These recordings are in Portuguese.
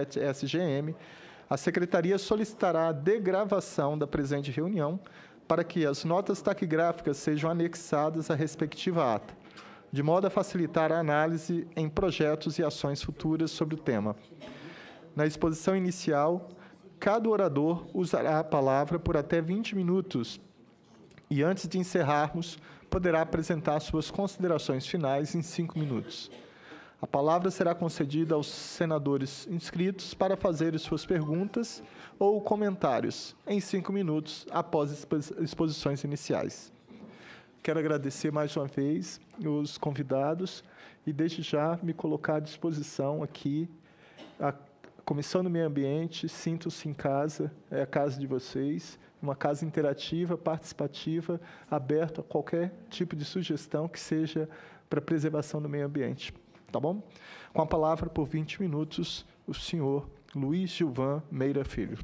SGM, a Secretaria solicitará a degravação da presente reunião para que as notas taquigráficas sejam anexadas à respectiva ata, de modo a facilitar a análise em projetos e ações futuras sobre o tema. Na exposição inicial, cada orador usará a palavra por até 20 minutos e, antes de encerrarmos, poderá apresentar suas considerações finais em 5 minutos. A palavra será concedida aos senadores inscritos para fazerem suas perguntas ou comentários em 5 minutos após as exposições iniciais. Quero agradecer mais uma vez os convidados e, desde já, me colocar à disposição aqui. A Comissão do Meio Ambiente, sintam-se em casa, é a casa de vocês, uma casa interativa, participativa, aberta a qualquer tipo de sugestão que seja para a preservação do meio ambiente. Tá bom? Com a palavra, por 20 minutos, o senhor Luiz Gilvan Meira Filho.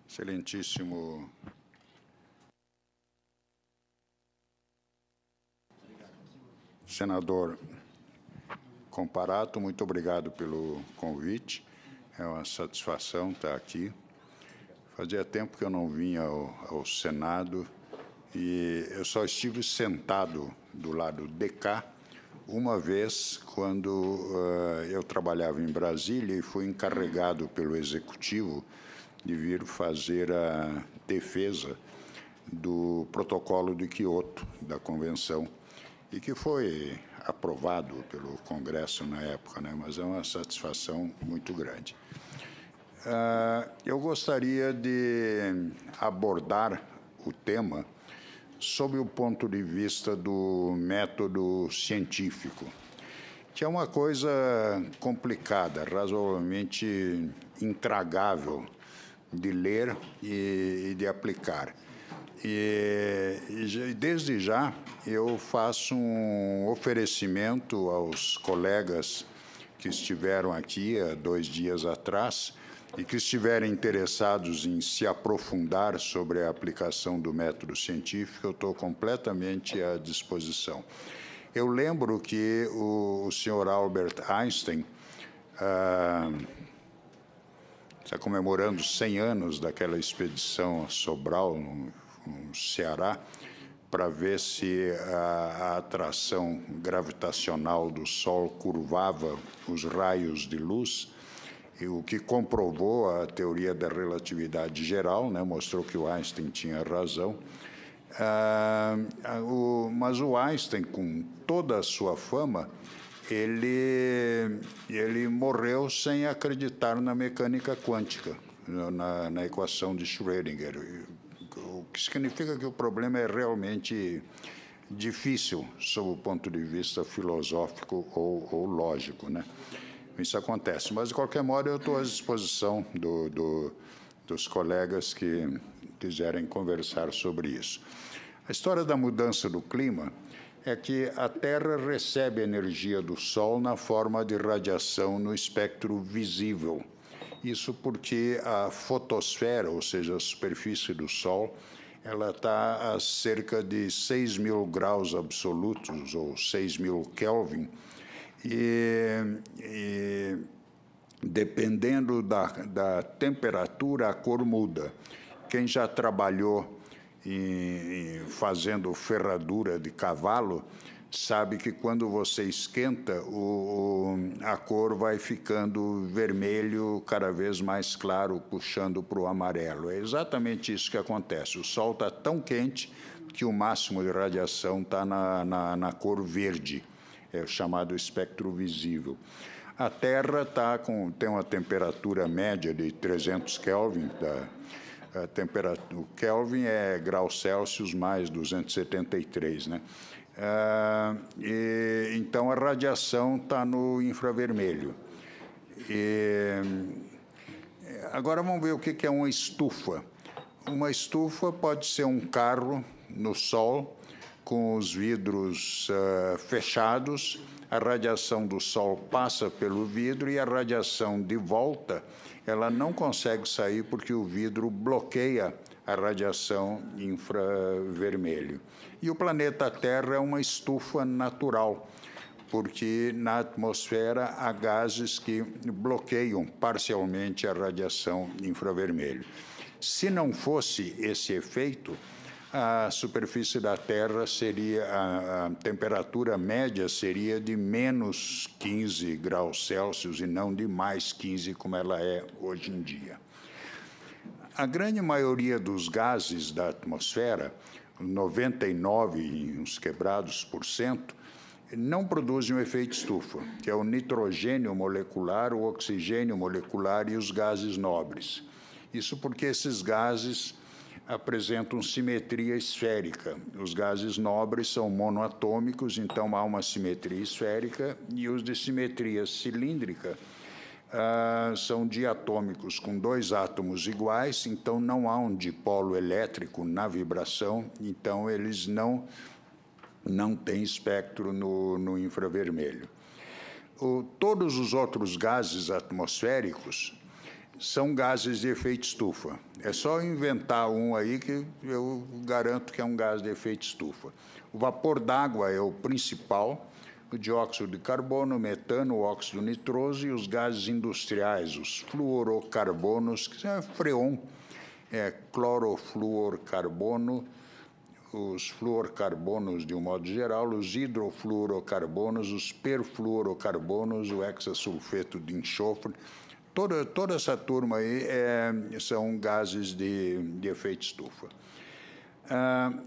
Excelentíssimo senador Comparato, muito obrigado pelo convite. É uma satisfação estar aqui. Fazia tempo que eu não vinha ao Senado e eu só estive sentado do lado de cá uma vez quando eu trabalhava em Brasília e fui encarregado pelo Executivo de vir fazer a defesa do protocolo de Quioto, da Convenção, e que foi aprovado pelo Congresso na época, né? Mas é uma satisfação muito grande. Eu gostaria de abordar o tema sob o ponto de vista do método científico, que é uma coisa complicada, razoavelmente intragável de ler e de aplicar. E desde já eu faço um oferecimento aos colegas que estiveram aqui há 2 dias atrás e que estiverem interessados em se aprofundar sobre a aplicação do método científico, eu estou completamente à disposição. Eu lembro que o senhor Albert Einstein está comemorando 100 anos daquela expedição a Sobral, no Ceará, para ver se a atração gravitacional do Sol curvava os raios de luz, e o que comprovou a teoria da relatividade geral, né, mostrou que o Einstein tinha razão. Mas o Einstein, com toda a sua fama, ele morreu sem acreditar na mecânica quântica, na equação de Schrödinger, o que significa que o problema é realmente difícil sob o ponto de vista filosófico ou lógico, né? Isso acontece, mas, de qualquer modo, eu estou à disposição dos colegas que quiserem conversar sobre isso. A história da mudança do clima é que a Terra recebe energia do Sol na forma de radiação no espectro visível. Isso porque a fotosfera, ou seja, a superfície do Sol, ela está a cerca de 6.000 graus absolutos, ou 6.000 Kelvin, e dependendo da temperatura, a cor muda. Quem já trabalhou fazendo ferradura de cavalo sabe que quando você esquenta, a cor vai ficando vermelho, cada vez mais claro, puxando para o amarelo. É exatamente isso que acontece. O Sol está tão quente que o máximo de radiação está na cor verde, é o chamado espectro visível. A Terra tem uma temperatura média de 300 Kelvin, o Kelvin é graus Celsius mais 273, né? Então, a radiação está no infravermelho. Agora, vamos ver o que é uma estufa. Uma estufa pode ser um carro no sol, com os vidros fechados, a radiação do Sol passa pelo vidro e a radiação de volta, ela não consegue sair porque o vidro bloqueia a radiação infravermelho. E o planeta Terra é uma estufa natural, porque na atmosfera há gases que bloqueiam parcialmente a radiação infravermelho. Se não fosse esse efeito, a superfície da Terra seria, a temperatura média seria de menos 15 graus Celsius e não de mais 15, como ela é hoje em dia. A grande maioria dos gases da atmosfera, 99 e uns quebrados por cento, não produzem o efeito estufa, que é o nitrogênio molecular, o oxigênio molecular e os gases nobres. Isso porque esses gases apresentam simetria esférica. Os gases nobres são monoatômicos, então há uma simetria esférica, e os de simetria cilíndrica são diatômicos, com 2 átomos iguais, então não há um dipolo elétrico na vibração, então eles não têm espectro no infravermelho. Todos os outros gases atmosféricos são gases de efeito estufa. É só inventar um aí que eu garanto que é um gás de efeito estufa. O vapor d'água é o principal, o dióxido de carbono, o metano, o óxido nitroso e os gases industriais, os fluorocarbonos, que é freon, clorofluorcarbono, os fluorcarbonos de um modo geral, os hidrofluorocarbonos, os perfluorocarbonos, o hexasulfeto de enxofre. Toda essa turma aí são gases de efeito estufa.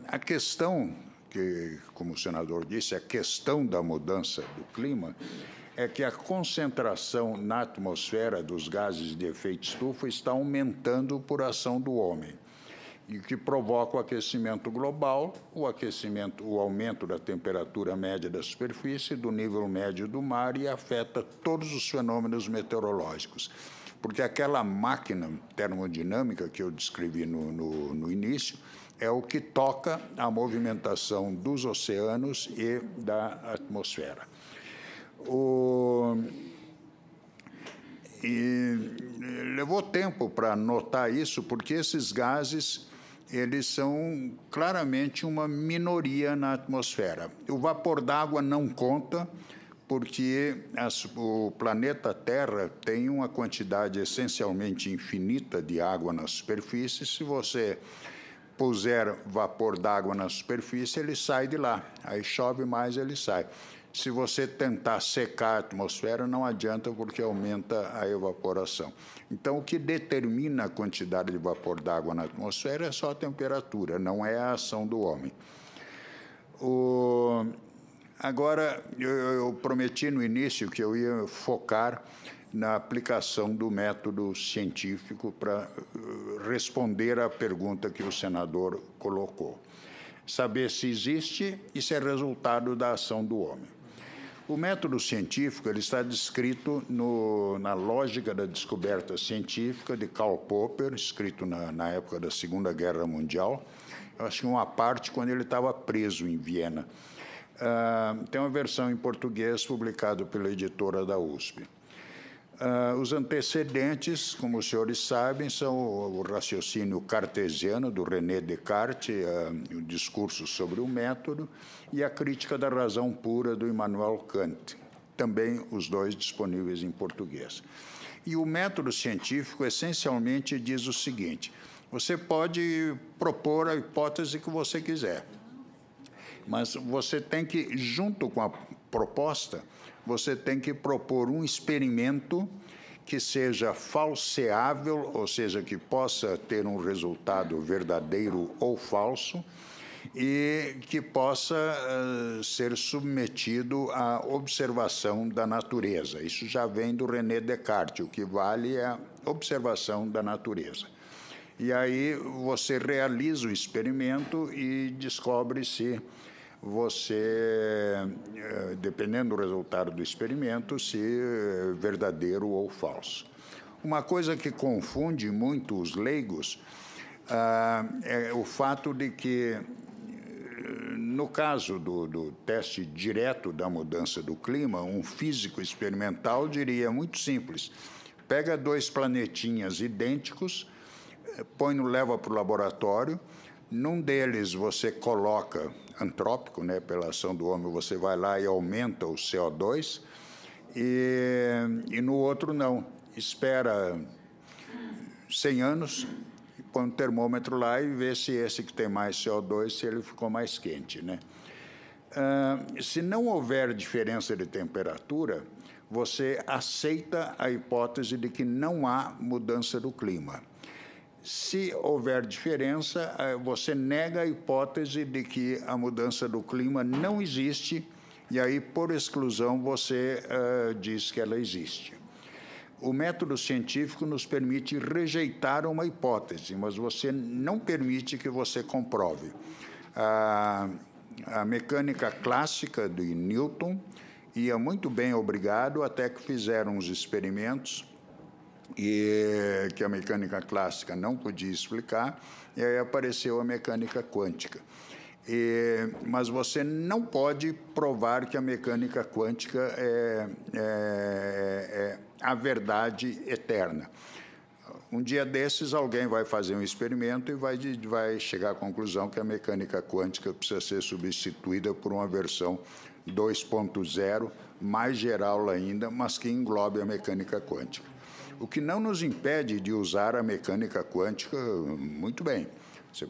A questão, que, como o senador disse, a questão da mudança do clima é que a concentração na atmosfera dos gases de efeito estufa está aumentando por ação do homem, e que provoca o aquecimento global, o aumento da temperatura média da superfície, do nível médio do mar, e afeta todos os fenômenos meteorológicos. Porque aquela máquina termodinâmica que eu descrevi no início é o que toca a movimentação dos oceanos e da atmosfera. E levou tempo para notar isso, porque esses gases eles são claramente uma minoria na atmosfera. O vapor d'água não conta, porque o planeta Terra tem uma quantidade essencialmente infinita de água na superfície. Se você puser vapor d'água na superfície, ele sai de lá. Aí chove mais, ele sai. Se você tentar secar a atmosfera, não adianta, porque aumenta a evaporação. Então, o que determina a quantidade de vapor d'água na atmosfera é só a temperatura, não é a ação do homem. Agora, eu prometi no início que eu ia focar na aplicação do método científico para responder à pergunta que o senador colocou. Saber se existe e se é resultado da ação do homem. O método científico ele está descrito na Lógica da Descoberta Científica, de Karl Popper, escrito na época da Segunda Guerra Mundial. Eu acho que uma parte quando ele estava preso em Viena. Tem uma versão em português publicada pela editora da USP. Os antecedentes, como os senhores sabem, são o raciocínio cartesiano do René Descartes, o discurso sobre o método, e a crítica da razão pura do Immanuel Kant, também os dois disponíveis em português. E o método científico essencialmente diz o seguinte: você pode propor a hipótese que você quiser, mas você tem que, junto com a proposta, você tem que propor um experimento que seja falseável, ou seja, que possa ter um resultado verdadeiro ou falso, e que possa ser submetido à observação da natureza. Isso já vem do René Descartes, o que vale é a observação da natureza. E aí você realiza o experimento e descobre se você, dependendo do resultado do experimento, se é verdadeiro ou falso. Uma coisa que confunde muito os leigos é o fato de que, no caso do teste direto da mudança do clima, um físico experimental diria muito simples: pega 2 planetinhas idênticos, leva para o laboratório. Num deles, você coloca antrópico, né, pela ação do homem, você vai lá e aumenta o CO2, e no outro não. Espera 100 anos, põe um termômetro lá e vê se esse que tem mais CO2, se ele ficou mais quente, né? Se não houver diferença de temperatura, você aceita a hipótese de que não há mudança do clima. Se houver diferença, você nega a hipótese de que a mudança do clima não existe, e aí, por exclusão, você diz que ela existe. O método científico nos permite rejeitar uma hipótese, mas você não permite que você comprove. A mecânica clássica de Newton ia muito bem, obrigado, até que fizeram os experimentos e que a mecânica clássica não podia explicar, e aí apareceu a mecânica quântica. Mas você não pode provar que a mecânica quântica é a verdade eterna. Um dia desses, alguém vai fazer um experimento e vai chegar à conclusão que a mecânica quântica precisa ser substituída por uma versão 2.0, mais geral ainda, mas que englobe a mecânica quântica. O que não nos impede de usar a mecânica quântica muito bem. Você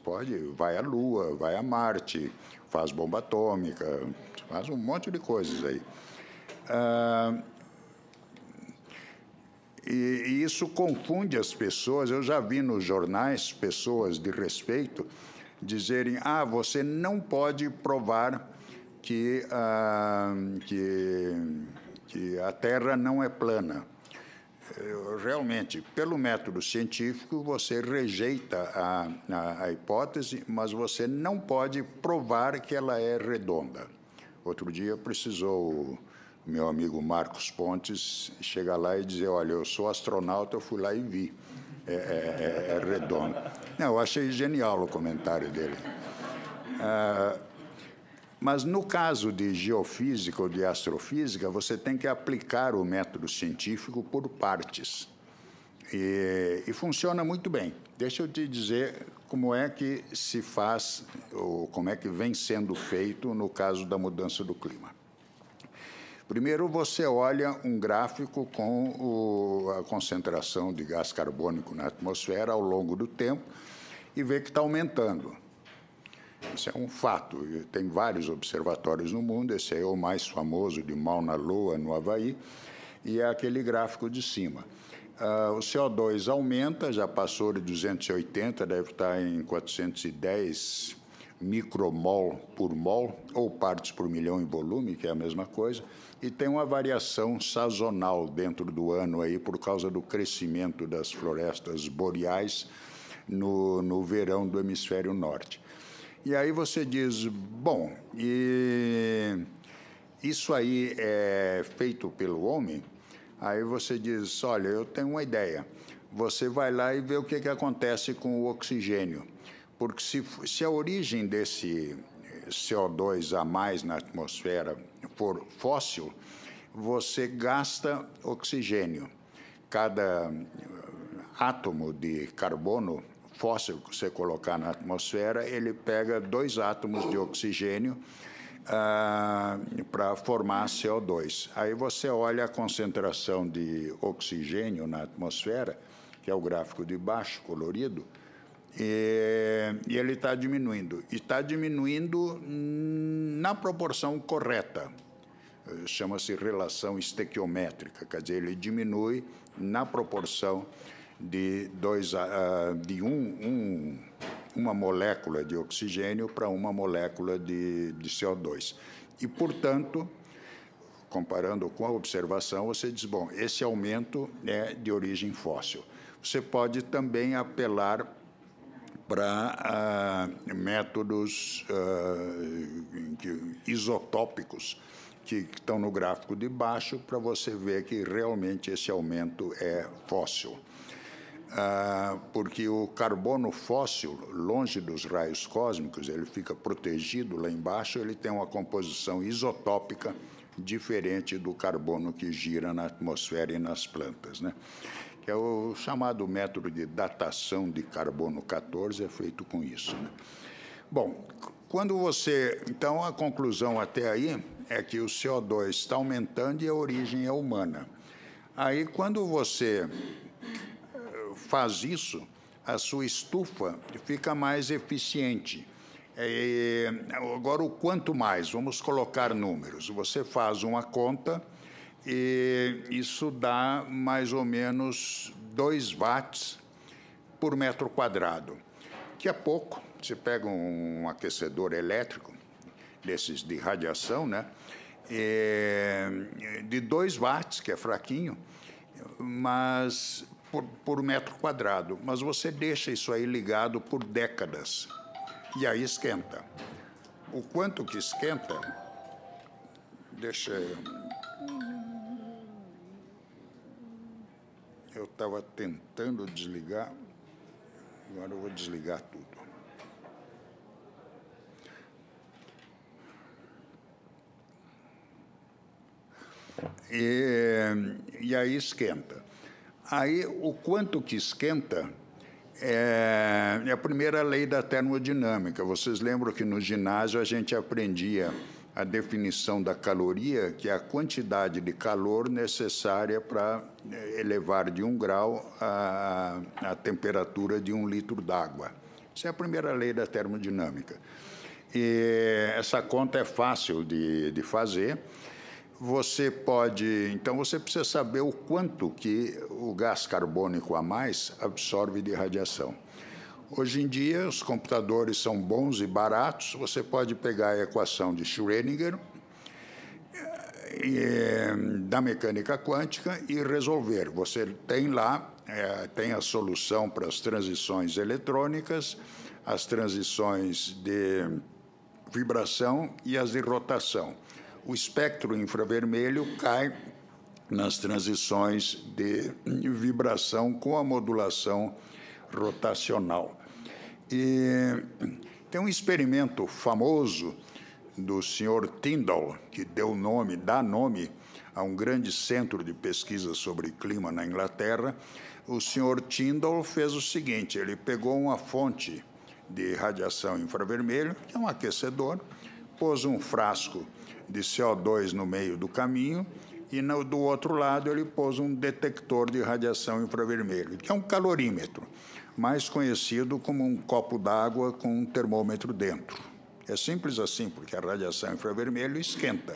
vai à Lua, vai a Marte, faz bomba atômica, faz um monte de coisas aí. E isso confunde as pessoas. Eu já vi nos jornais pessoas de respeito dizerem: você não pode provar que a Terra não é plana. Realmente, pelo método científico, você rejeita a hipótese, mas você não pode provar que ela é redonda. Outro dia precisou o meu amigo Marcos Pontes chegar lá e dizer: olha, eu sou astronauta, eu fui lá e vi. É redondo. Não, eu achei genial o comentário dele. Mas, no caso de geofísica ou de astrofísica, você tem que aplicar o método científico por partes. E funciona muito bem. Deixa eu te dizer como é que se faz, ou como é que vem sendo feito no caso da mudança do clima. Primeiro, você olha um gráfico com a concentração de gás carbônico na atmosfera ao longo do tempo e vê que está aumentando. Isso é um fato. Tem vários observatórios no mundo. Esse é o mais famoso, de Mauna Loa, no Havaí, e é aquele gráfico de cima. O CO2 aumenta, já passou de 280, deve estar em 410 micromol por mol, ou partes por milhão em volume, que é a mesma coisa, e tem uma variação sazonal dentro do ano aí por causa do crescimento das florestas boreais no verão do hemisfério norte. E aí você diz: bom, e isso aí é feito pelo homem? Aí você diz: olha, eu tenho uma ideia. Você vai lá e vê o que acontece com o oxigênio. Porque se a origem desse CO2 a mais na atmosfera for fóssil, você gasta oxigênio. Cada átomo de carbono fóssil que você colocar na atmosfera, ele pega 2 átomos de oxigênio para formar CO2. Aí você olha a concentração de oxigênio na atmosfera, que é o gráfico de baixo, colorido, e ele está diminuindo. E está diminuindo na proporção correta. Chama-se relação estequiométrica, quer dizer, ele diminui na proporção de uma molécula de oxigênio para uma molécula de CO2. E, portanto, comparando com a observação, você diz: bom, esse aumento é de origem fóssil. Você pode também apelar para métodos isotópicos que estão no gráfico de baixo, para você ver que realmente esse aumento é fóssil. Porque o carbono fóssil, longe dos raios cósmicos, ele fica protegido lá embaixo, ele tem uma composição isotópica diferente do carbono que gira na atmosfera e nas plantas, né? que é o chamado método de datação de carbono 14, é feito com isso, né? Bom, quando você... Então, a conclusão até aí é que o CO2 está aumentando e a origem é humana. Aí, quando você faz isso, a sua estufa fica mais eficiente. Agora, o quanto mais? Vamos colocar números. Você faz uma conta e isso dá mais ou menos 2 watts por metro quadrado, que é pouco. Você pega um aquecedor elétrico, desses de radiação, né? De 2 watts, que é fraquinho, mas por metro quadrado. Mas você deixa isso aí ligado por décadas, e aí esquenta. O quanto que esquenta... Deixa eu estava tentando desligar, agora eu vou desligar tudo. E aí esquenta. Aí, o quanto que esquenta é a primeira lei da termodinâmica. Vocês lembram que no ginásio a gente aprendia a definição da caloria, que é a quantidade de calor necessária para elevar de 1 grau a temperatura de 1 litro d'água. Essa é a primeira lei da termodinâmica. E essa conta é fácil de fazer. Você pode... Então, você precisa saber o quanto que o gás carbônico a mais absorve de radiação. Hoje em dia, os computadores são bons e baratos. Você pode pegar a equação de Schrödinger da mecânica quântica e resolver. Você tem lá, tem a solução para as transições eletrônicas, as transições de vibração e as de rotação. O espectro infravermelho cai nas transições de vibração com a modulação rotacional. E tem um experimento famoso do senhor Tyndall, que dá nome a um grande centro de pesquisa sobre clima na Inglaterra. O senhor Tyndall fez o seguinte: ele pegou uma fonte de radiação infravermelho, que é um aquecedor, pôs um frasco de CO2 no meio do caminho e do outro lado ele pôs um detector de radiação infravermelho, que é um calorímetro, mais conhecido como um copo d'água com um termômetro dentro. É simples assim, porque a radiação infravermelho esquenta.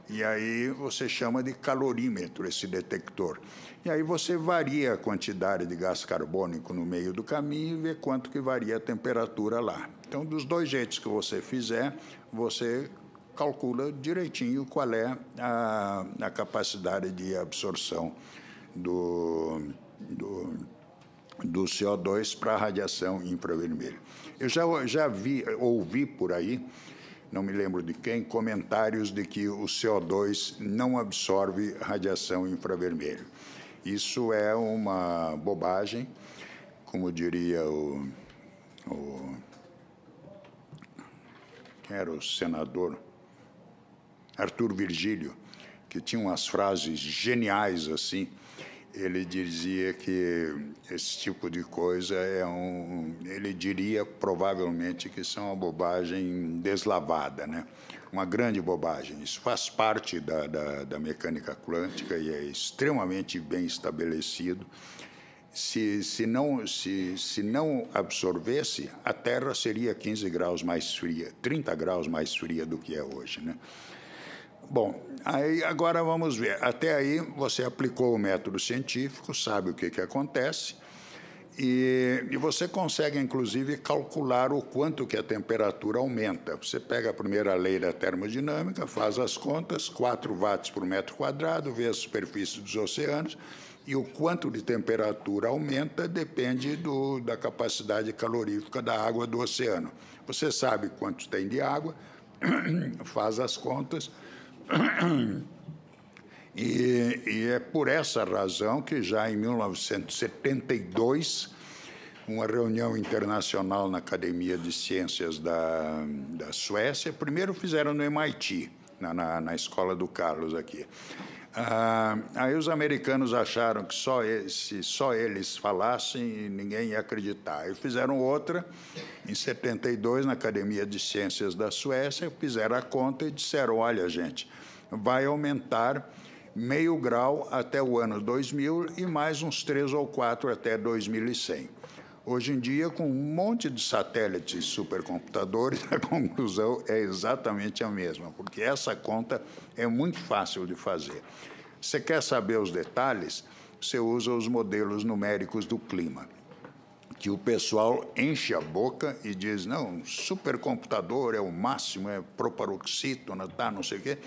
E aí você chama de calorímetro esse detector. E aí você varia a quantidade de gás carbônico no meio do caminho e vê quanto que varia a temperatura lá. Então, dos 2 jeitos que você fizer, você calcula direitinho qual é a capacidade de absorção do CO2 para a radiação infravermelho. Eu já ouvi por aí, não me lembro de quem, comentários de que o CO2 não absorve radiação infravermelho. Isso é uma bobagem, como diria quem era o senador? Arthur Virgílio, que tinha umas frases geniais assim. Ele dizia que esse tipo de coisa ele diria provavelmente que isso é uma bobagem deslavada, né? Uma grande bobagem. Isso faz parte da mecânica quântica e é extremamente bem estabelecido. Se não absorvesse, a Terra seria 15 graus mais fria, 30 graus mais fria do que é hoje, né? Bom, aí agora vamos ver. Até aí você aplicou o método científico, sabe o que acontece, e você consegue, inclusive, calcular o quanto que a temperatura aumenta. Você pega a primeira lei da termodinâmica, faz as contas, 4 watts por metro quadrado, vê a superfície dos oceanos, e o quanto de temperatura aumenta depende da capacidade calorífica da água do oceano. Você sabe quanto tem de água, faz as contas. E é por essa razão que já em 1972, uma reunião internacional na Academia de Ciências da Suécia, primeiro fizeram no MIT, na Escola do Carlos aqui. Aí os americanos acharam que se só eles falassem, ninguém ia acreditar. Aí fizeram outra, em 72, na Academia de Ciências da Suécia, fizeram a conta e disseram, olha, gente, vai aumentar meio grau até o ano 2000 e mais uns 3 ou 4 até 2100. Hoje em dia, com um monte de satélites e supercomputadores, a conclusão é exatamente a mesma, porque essa conta é muito fácil de fazer. Você quer saber os detalhes? Você usa os modelos numéricos do clima, que o pessoal enche a boca e diz, não, supercomputador é o máximo, é proparoxítona, tá, não sei o quê.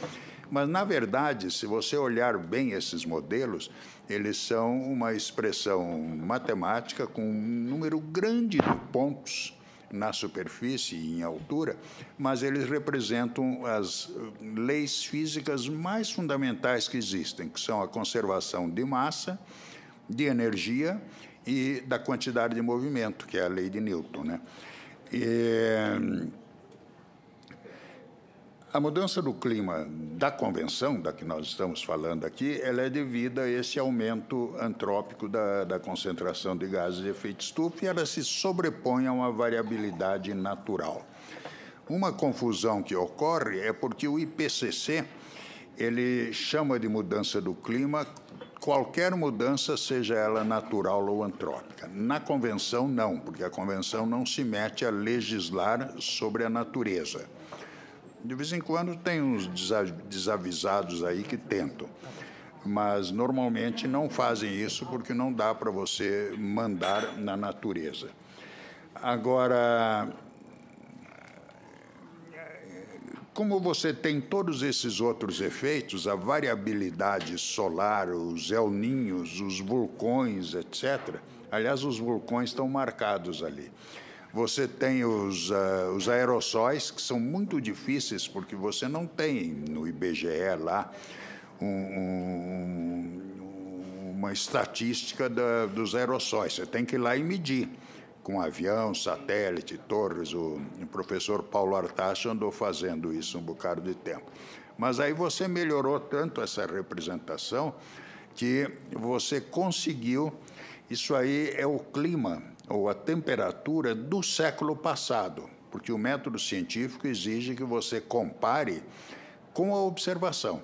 Mas, na verdade, se você olhar bem esses modelos, eles são uma expressão matemática com um número grande de pontos na superfície e em altura, mas eles representam as leis físicas mais fundamentais que existem, que são a conservação de massa, de energia e da quantidade de movimento, que é a lei de Newton, né? A mudança do clima da convenção, da que nós estamos falando aqui, ela é devida a esse aumento antrópico da concentração de gases de efeito estufa e ela se sobrepõe a uma variabilidade natural. Uma confusão que ocorre é porque o IPCC ele chama de mudança do clima qualquer mudança, seja ela natural ou antrópica. Na convenção, não, porque a convenção não se mete a legislar sobre a natureza. De vez em quando tem uns desavisados aí que tentam, mas normalmente não fazem isso porque não dá para você mandar na natureza. Agora, como você tem todos esses outros efeitos, a variabilidade solar, os El Niños, os vulcões, etc. Aliás, os vulcões estão marcados ali. Você tem os aerossóis, que são muito difíceis, porque você não tem no IBGE lá uma estatística dos aerossóis. Você tem que ir lá e medir com avião, satélite, torres. O professor Paulo Artacho andou fazendo isso um bocado de tempo. Mas aí você melhorou tanto essa representação que você conseguiu... Isso aí é o clima, ou a temperatura do século passado, porque o método científico exige que você compare com a observação.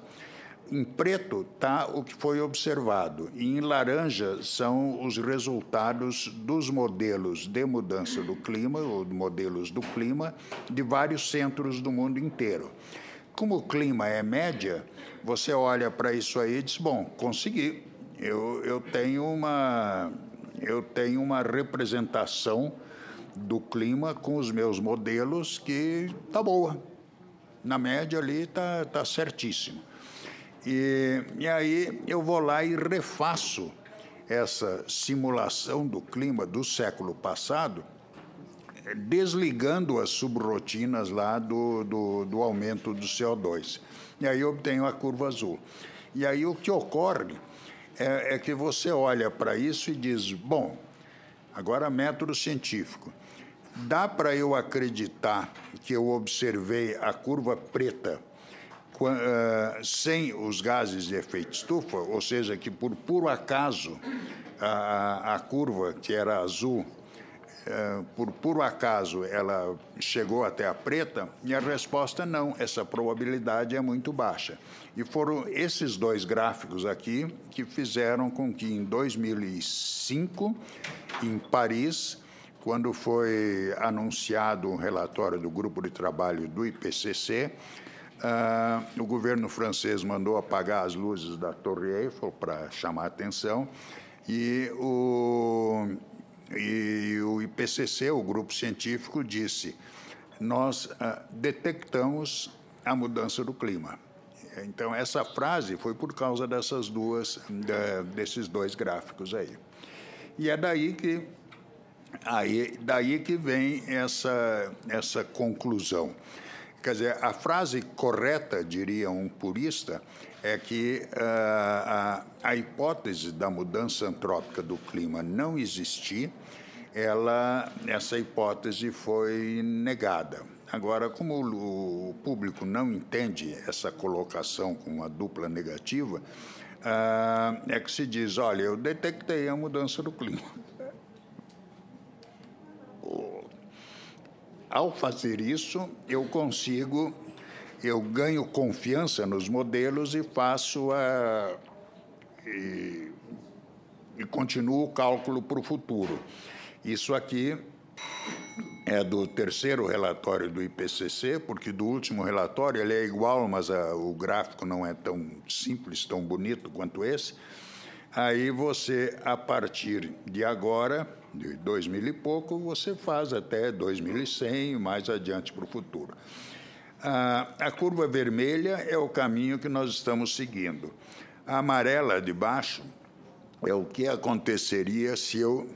Em preto está o que foi observado, e em laranja são os resultados dos modelos de mudança do clima, ou modelos do clima, de vários centros do mundo inteiro. Como o clima é média, você olha para isso aí e diz, bom, consegui. Eu tenho uma representação do clima com os meus modelos que está boa. Na média ali está certíssimo. E aí eu vou lá e refaço essa simulação do clima do século passado, desligando as subrotinas lá do aumento do CO2. E aí eu obtenho a curva azul. E aí o que ocorre é que você olha para isso e diz, bom, agora método científico, dá para eu acreditar que eu observei a curva preta sem os gases de efeito estufa, ou seja, que por puro acaso a curva que era azul, por puro acaso ela chegou até a preta? E a resposta não, essa probabilidade é muito baixa. E foram esses dois gráficos aqui que fizeram com que em 2005, em Paris, quando foi anunciado um relatório do grupo de trabalho do IPCC, o governo francês mandou apagar as luzes da Torre Eiffel para chamar a atenção, e o IPCC, o grupo científico, disse, nós detectamos a mudança do clima. Então, essa frase foi por causa desses dois gráficos aí. E é daí que vem essa conclusão. Quer dizer, a frase correta, diria um purista, é que a hipótese da mudança antrópica do clima não existir, essa hipótese foi negada. Agora, como o público não entende essa colocação com uma dupla negativa, é que se diz, olha, eu detectei a mudança do clima. Ao fazer isso, eu ganho confiança nos modelos e continuo o cálculo para o futuro. Isso aqui é do terceiro relatório do IPCC, porque do último relatório ele é igual, mas o gráfico não é tão simples, tão bonito quanto esse. Aí você, a partir de agora, de 2000 e pouco, você faz até 2100 e mais adiante para o futuro. A curva vermelha é o caminho que nós estamos seguindo. A amarela de baixo é o que aconteceria se eu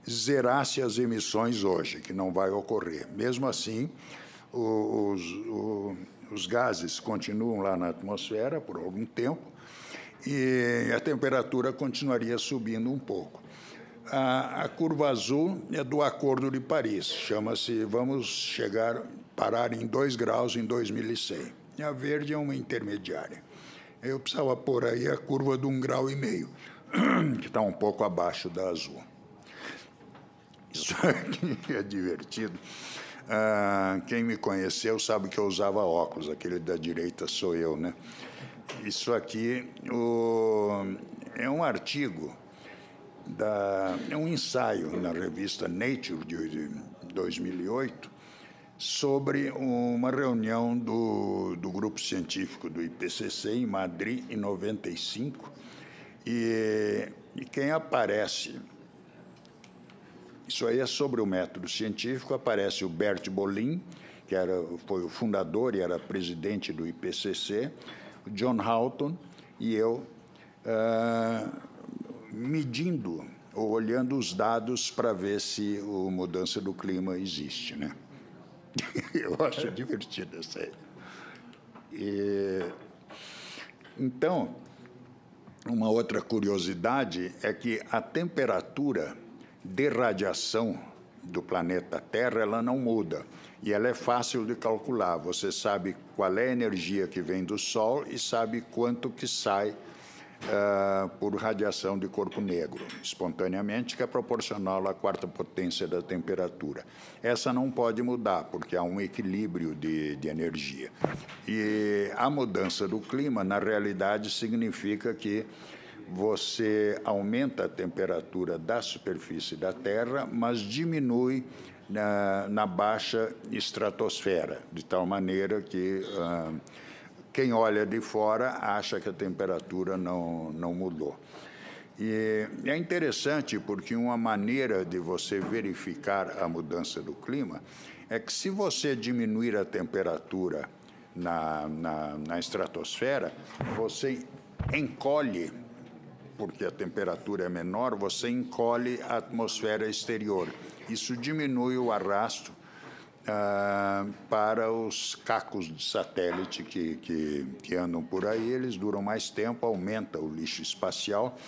zerasse as emissões hoje, que não vai ocorrer. Mesmo assim, os gases continuam lá na atmosfera por algum tempo e a temperatura continuaria subindo um pouco. A curva azul é do Acordo de Paris, chama-se vamos parar em 2 graus em 2100. E a verde é uma intermediária. Eu precisava pôr aí a curva de 1,5 grau, que está um pouco abaixo da azul. Isso aqui é divertido. Quem me conheceu sabe que eu usava óculos, aquele da direita sou eu, né? Isso aqui é um artigo, é um ensaio na revista Nature de 2008 sobre uma reunião do grupo científico do IPCC em Madrid, em 95, e quem aparece... Isso aí é sobre o método científico, aparece o Bert Bolin, que foi o fundador e era presidente do IPCC, o John Houghton e eu, medindo ou olhando os dados para ver se a mudança do clima existe, né? Eu acho divertido isso aí. Então, uma outra curiosidade é que a temperatura de radiação do planeta Terra, ela não muda, e ela é fácil de calcular. Você sabe qual é a energia que vem do Sol e sabe quanto que sai por radiação de corpo negro, espontaneamente, que é proporcional à 4ª potência da temperatura. Essa não pode mudar, porque há um equilíbrio de energia. E a mudança do clima, na realidade, significa que você aumenta a temperatura da superfície da Terra, mas diminui na baixa estratosfera, de tal maneira que quem olha de fora acha que a temperatura não mudou. E é interessante porque uma maneira de você verificar a mudança do clima é que se você diminuir a temperatura na estratosfera, você encolhe, porque a temperatura é menor, você encolhe a atmosfera exterior. Isso diminui o arrasto para os cacos de satélite que andam por aí. Eles duram mais tempo, aumenta o lixo espacial,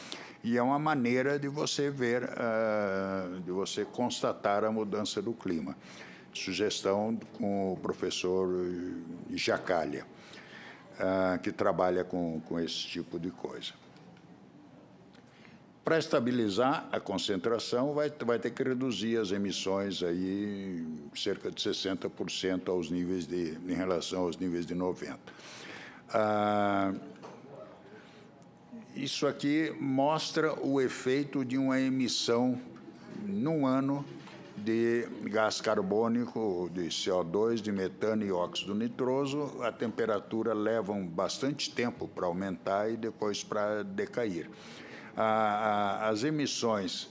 e é uma maneira de você ver, de você constatar a mudança do clima. Sugestão com o professor Jacalha, que trabalha com esse tipo de coisa. Para estabilizar a concentração, vai ter que reduzir as emissões aí cerca de 60% em relação aos níveis de 90. Isso aqui mostra o efeito de uma emissão num ano de gás carbônico, de CO2, de metano e óxido nitroso. A temperatura leva bastante tempo para aumentar e depois para decair. As emissões,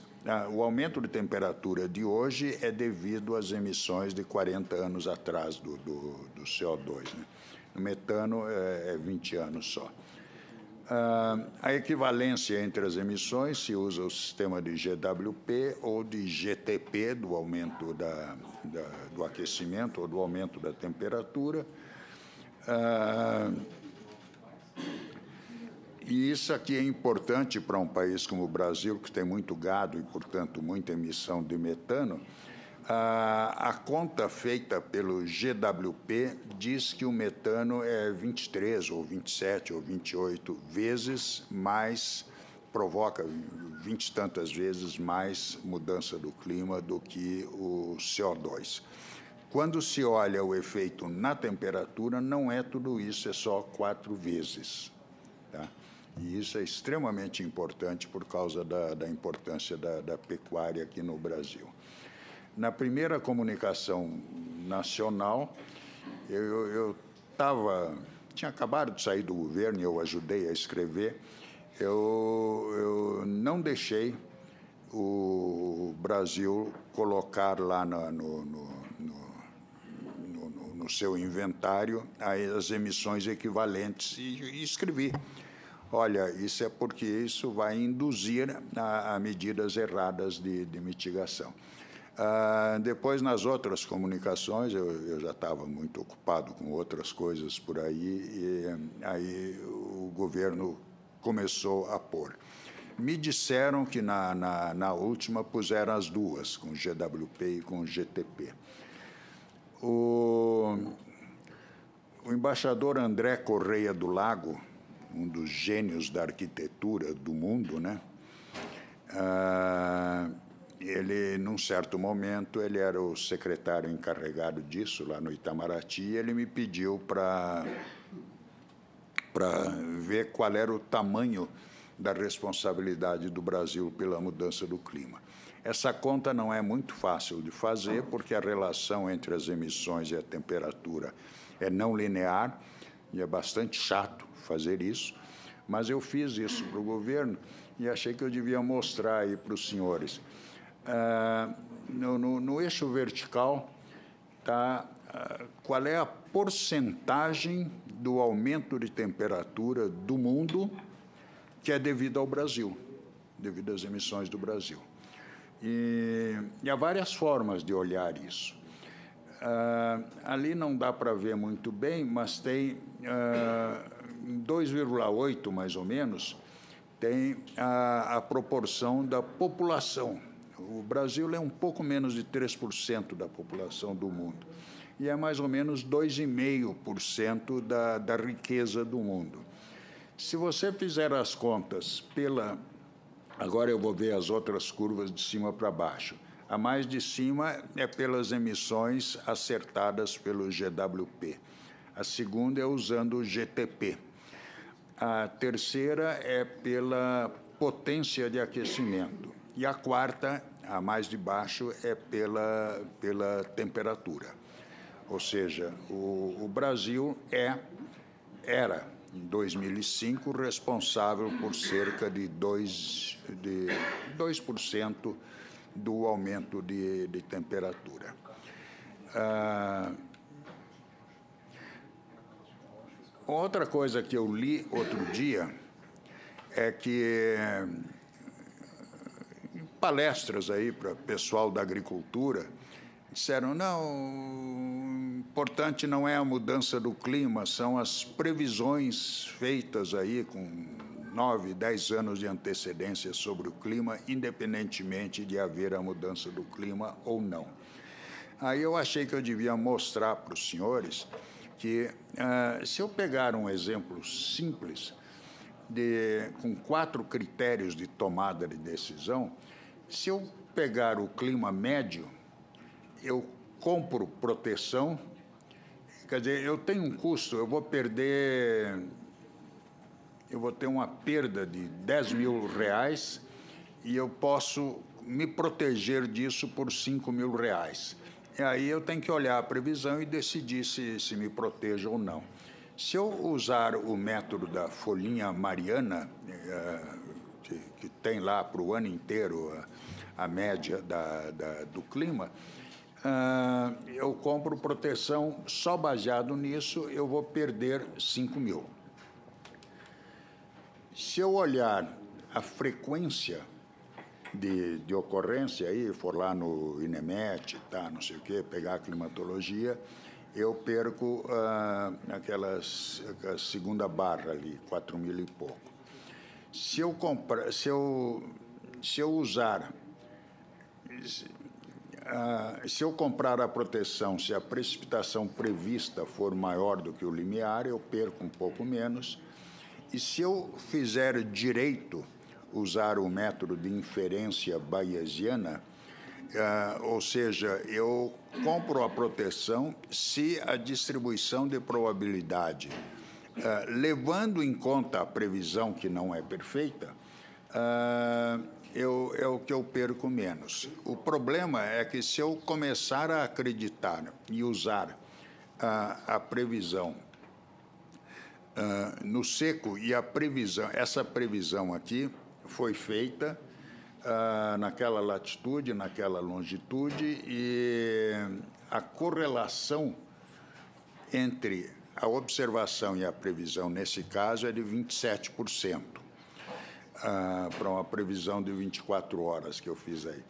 o aumento de temperatura de hoje é devido às emissões de 40 anos atrás do CO2. Né? O metano é 20 anos só. A equivalência entre as emissões se usa o sistema de GWP ou de GTP, do aumento do aquecimento ou do aumento da temperatura. E isso aqui é importante para um país como o Brasil, que tem muito gado e, portanto, muita emissão de metano. A conta feita pelo GWP diz que o metano é 23, ou 27, ou 28 vezes mais, provoca 20 e tantas vezes mais mudança do clima do que o CO2. Quando se olha o efeito na temperatura, não é tudo isso, é só 4 vezes. Tá? E isso é extremamente importante por causa da importância da pecuária aqui no Brasil. Na primeira comunicação nacional, tinha acabado de sair do governo e eu ajudei a escrever, eu não deixei o Brasil colocar lá no seu inventário as emissões equivalentes e escrevi. Olha, isso é porque isso vai induzir a medidas erradas de mitigação. Depois, nas outras comunicações, eu já estava muito ocupado com outras coisas por aí, e aí o governo começou a pôr. Me disseram que na última puseram as duas, com o GWP e com o GTP. O embaixador André Correia do Lago, um dos gênios da arquitetura do mundo, né? Ele, num certo momento, ele era o secretário encarregado disso, lá no Itamaraty, e ele me pediu para ver qual era o tamanho da responsabilidade do Brasil pela mudança do clima. Essa conta não é muito fácil de fazer, porque a relação entre as emissões e a temperatura é não linear, e é bastante chato fazer isso, mas eu fiz isso para o governo e achei que eu devia mostrar aí para os senhores. No eixo vertical está qual é a porcentagem do aumento de temperatura do mundo que é devido ao Brasil, devido às emissões do Brasil. E há várias formas de olhar isso. Ali não dá para ver muito bem, mas tem 2,8, mais ou menos, tem a proporção da população. O Brasil é um pouco menos de 3% da população do mundo, e é mais ou menos 2,5% da riqueza do mundo. Se você fizer as contas pela... Agora eu vou ver as outras curvas de cima para baixo. A mais de cima é pelas emissões acertadas pelo GWP. A segunda é usando o GTP. A terceira é pela potência de aquecimento. E a quarta, a mais de baixo, é pela temperatura. Ou seja, o Brasil era, em 2005, responsável por cerca de 2% do aumento de temperatura. Outra coisa que eu li outro dia é que palestras aí para pessoal da agricultura disseram, não, importante não é a mudança do clima, são as previsões feitas aí com 9, 10 anos de antecedência sobre o clima, independentemente de haver a mudança do clima ou não. Aí eu achei que eu devia mostrar para os senhores que, se eu pegar um exemplo simples, com 4 critérios de tomada de decisão, se eu pegar o clima médio, eu compro proteção, quer dizer, eu tenho um custo, eu vou ter uma perda de R$10.000 e eu posso me proteger disso por R$5.000. E aí eu tenho que olhar a previsão e decidir se me protejo ou não. Se eu usar o método da folhinha mariana, que tem lá para o ano inteiro a média do clima, eu compro proteção só baseado nisso, eu vou perder R$5.000. Se eu olhar a frequência de ocorrência, aí for lá no INEMET, tá, não sei o quê, pegar a climatologia, eu perco aquela segunda barra ali, 4.000 e pouco. Se eu usar Se eu comprar a proteção, se a precipitação prevista for maior do que o limiar, eu perco um pouco menos. E se eu fizer direito usar o método de inferência bayesiana, ou seja, eu compro a proteção se a distribuição de probabilidade, levando em conta a previsão que não é perfeita, é o que eu perco menos. O problema é que se eu começar a acreditar e usar a previsão no seco, e essa previsão aqui foi feita naquela latitude, naquela longitude, e a correlação entre a observação e a previsão, nesse caso, é de 27%, para uma previsão de 24 horas que eu fiz aí.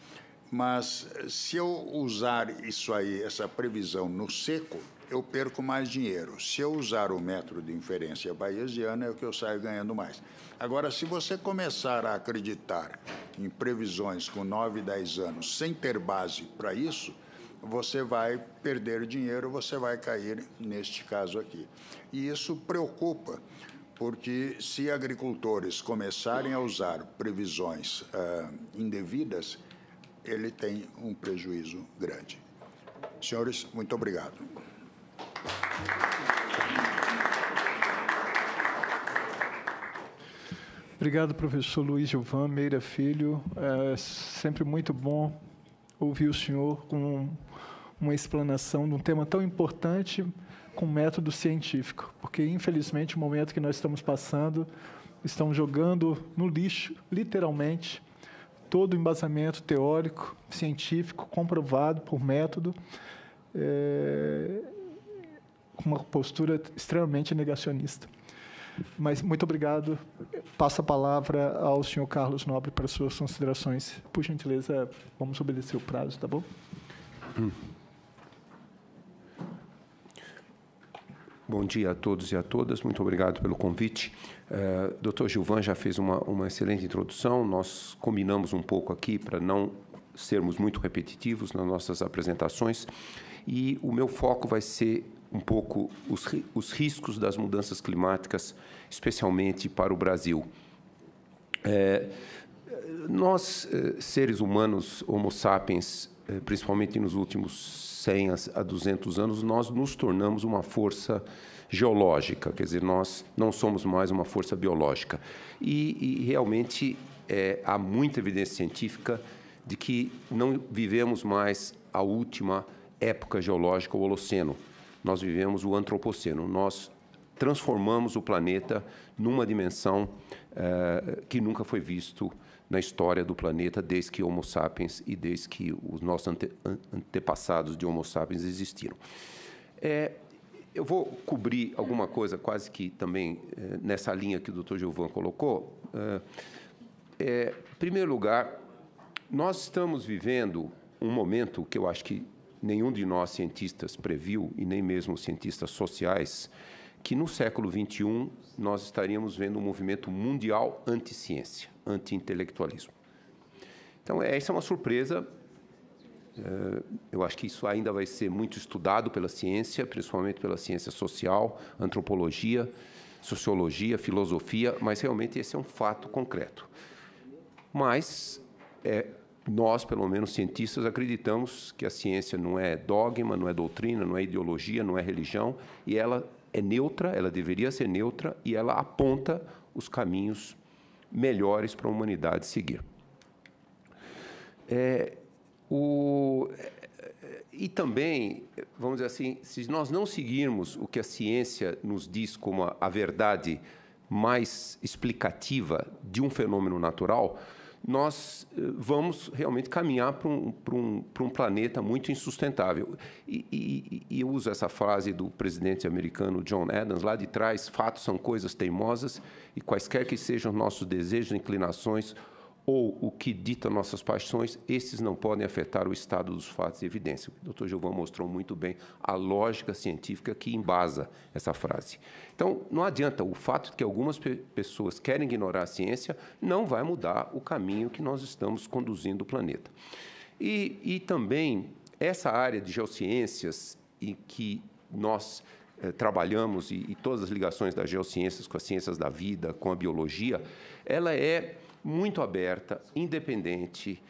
Mas, se eu usar isso aí, essa previsão no seco, eu perco mais dinheiro. Se eu usar o método de inferência bayesiana, é o que eu saio ganhando mais. Agora, se você começar a acreditar em previsões com 9, 10 anos, sem ter base para isso, você vai perder dinheiro, você vai cair neste caso aqui. E isso preocupa, porque se agricultores começarem a usar previsões indevidas, ele tem um prejuízo grande. Senhores, muito obrigado. Obrigado, professor Luiz Gilvan Meira Filho. É sempre muito bom ouvir o senhor com uma explanação de um tema tão importante com método científico, porque, infelizmente, o momento que nós estamos passando, estão jogando no lixo, literalmente, todo o embasamento teórico, científico, comprovado por método, com uma postura extremamente negacionista. Mas, muito obrigado. Passo a palavra ao senhor Carlos Nobre para suas considerações. Por gentileza, vamos obedecer o prazo, tá bom? Bom dia a todos e a todas. Muito obrigado pelo convite. Dr. Gilvan já fez uma excelente introdução. Nós combinamos um pouco aqui para não sermos muito repetitivos nas nossas apresentações. E o meu foco vai ser um pouco os riscos das mudanças climáticas, especialmente para o Brasil. Nós, seres humanos, Homo sapiens, principalmente nos últimos 100 a 200 anos, nós nos tornamos uma força geológica, quer dizer, nós não somos mais uma força biológica. E realmente há muita evidência científica de que não vivemos mais a última época geológica, o Holoceno. Nós vivemos o Antropoceno. Nós transformamos o planeta numa dimensão que nunca foi visto na história do planeta desde que Homo sapiens e desde que os nossos antepassados de Homo sapiens existiram. Eu vou cobrir alguma coisa quase que também nessa linha que o Dr. Gilvan colocou. Em primeiro lugar, nós estamos vivendo um momento que eu acho que nenhum de nós cientistas previu, e nem mesmo cientistas sociais, que no século XXI nós estaríamos vendo um movimento mundial anti-ciência, anti-intelectualismo. Então, essa é uma surpresa. Eu acho que isso ainda vai ser muito estudado pela ciência, principalmente pela ciência social, antropologia, sociologia, filosofia, mas realmente esse é um fato concreto. Mas nós, pelo menos cientistas, acreditamos que a ciência não é dogma, não é doutrina, não é ideologia, não é religião, e ela é neutra, ela deveria ser neutra, e ela aponta os caminhos melhores para a humanidade seguir. E também, vamos dizer assim, se nós não seguirmos o que a ciência nos diz como a verdade mais explicativa de um fenômeno natural, nós vamos realmente caminhar para um planeta muito insustentável. E eu uso essa frase do presidente americano John Adams, lá de trás: fatos são coisas teimosas, e quaisquer que sejam nossos desejos, inclinações ou o que dita nossas paixões, esses não podem afetar o estado dos fatos e evidência. O Dr. Gilvan mostrou muito bem a lógica científica que embasa essa frase. Então, não adianta, o fato de que algumas pessoas querem ignorar a ciência não vai mudar o caminho que nós estamos conduzindo o planeta. E também essa área de geociências em que nós trabalhamos, e todas as ligações das geociências com as ciências da vida, com a biologia, ela é muito aberta, independente,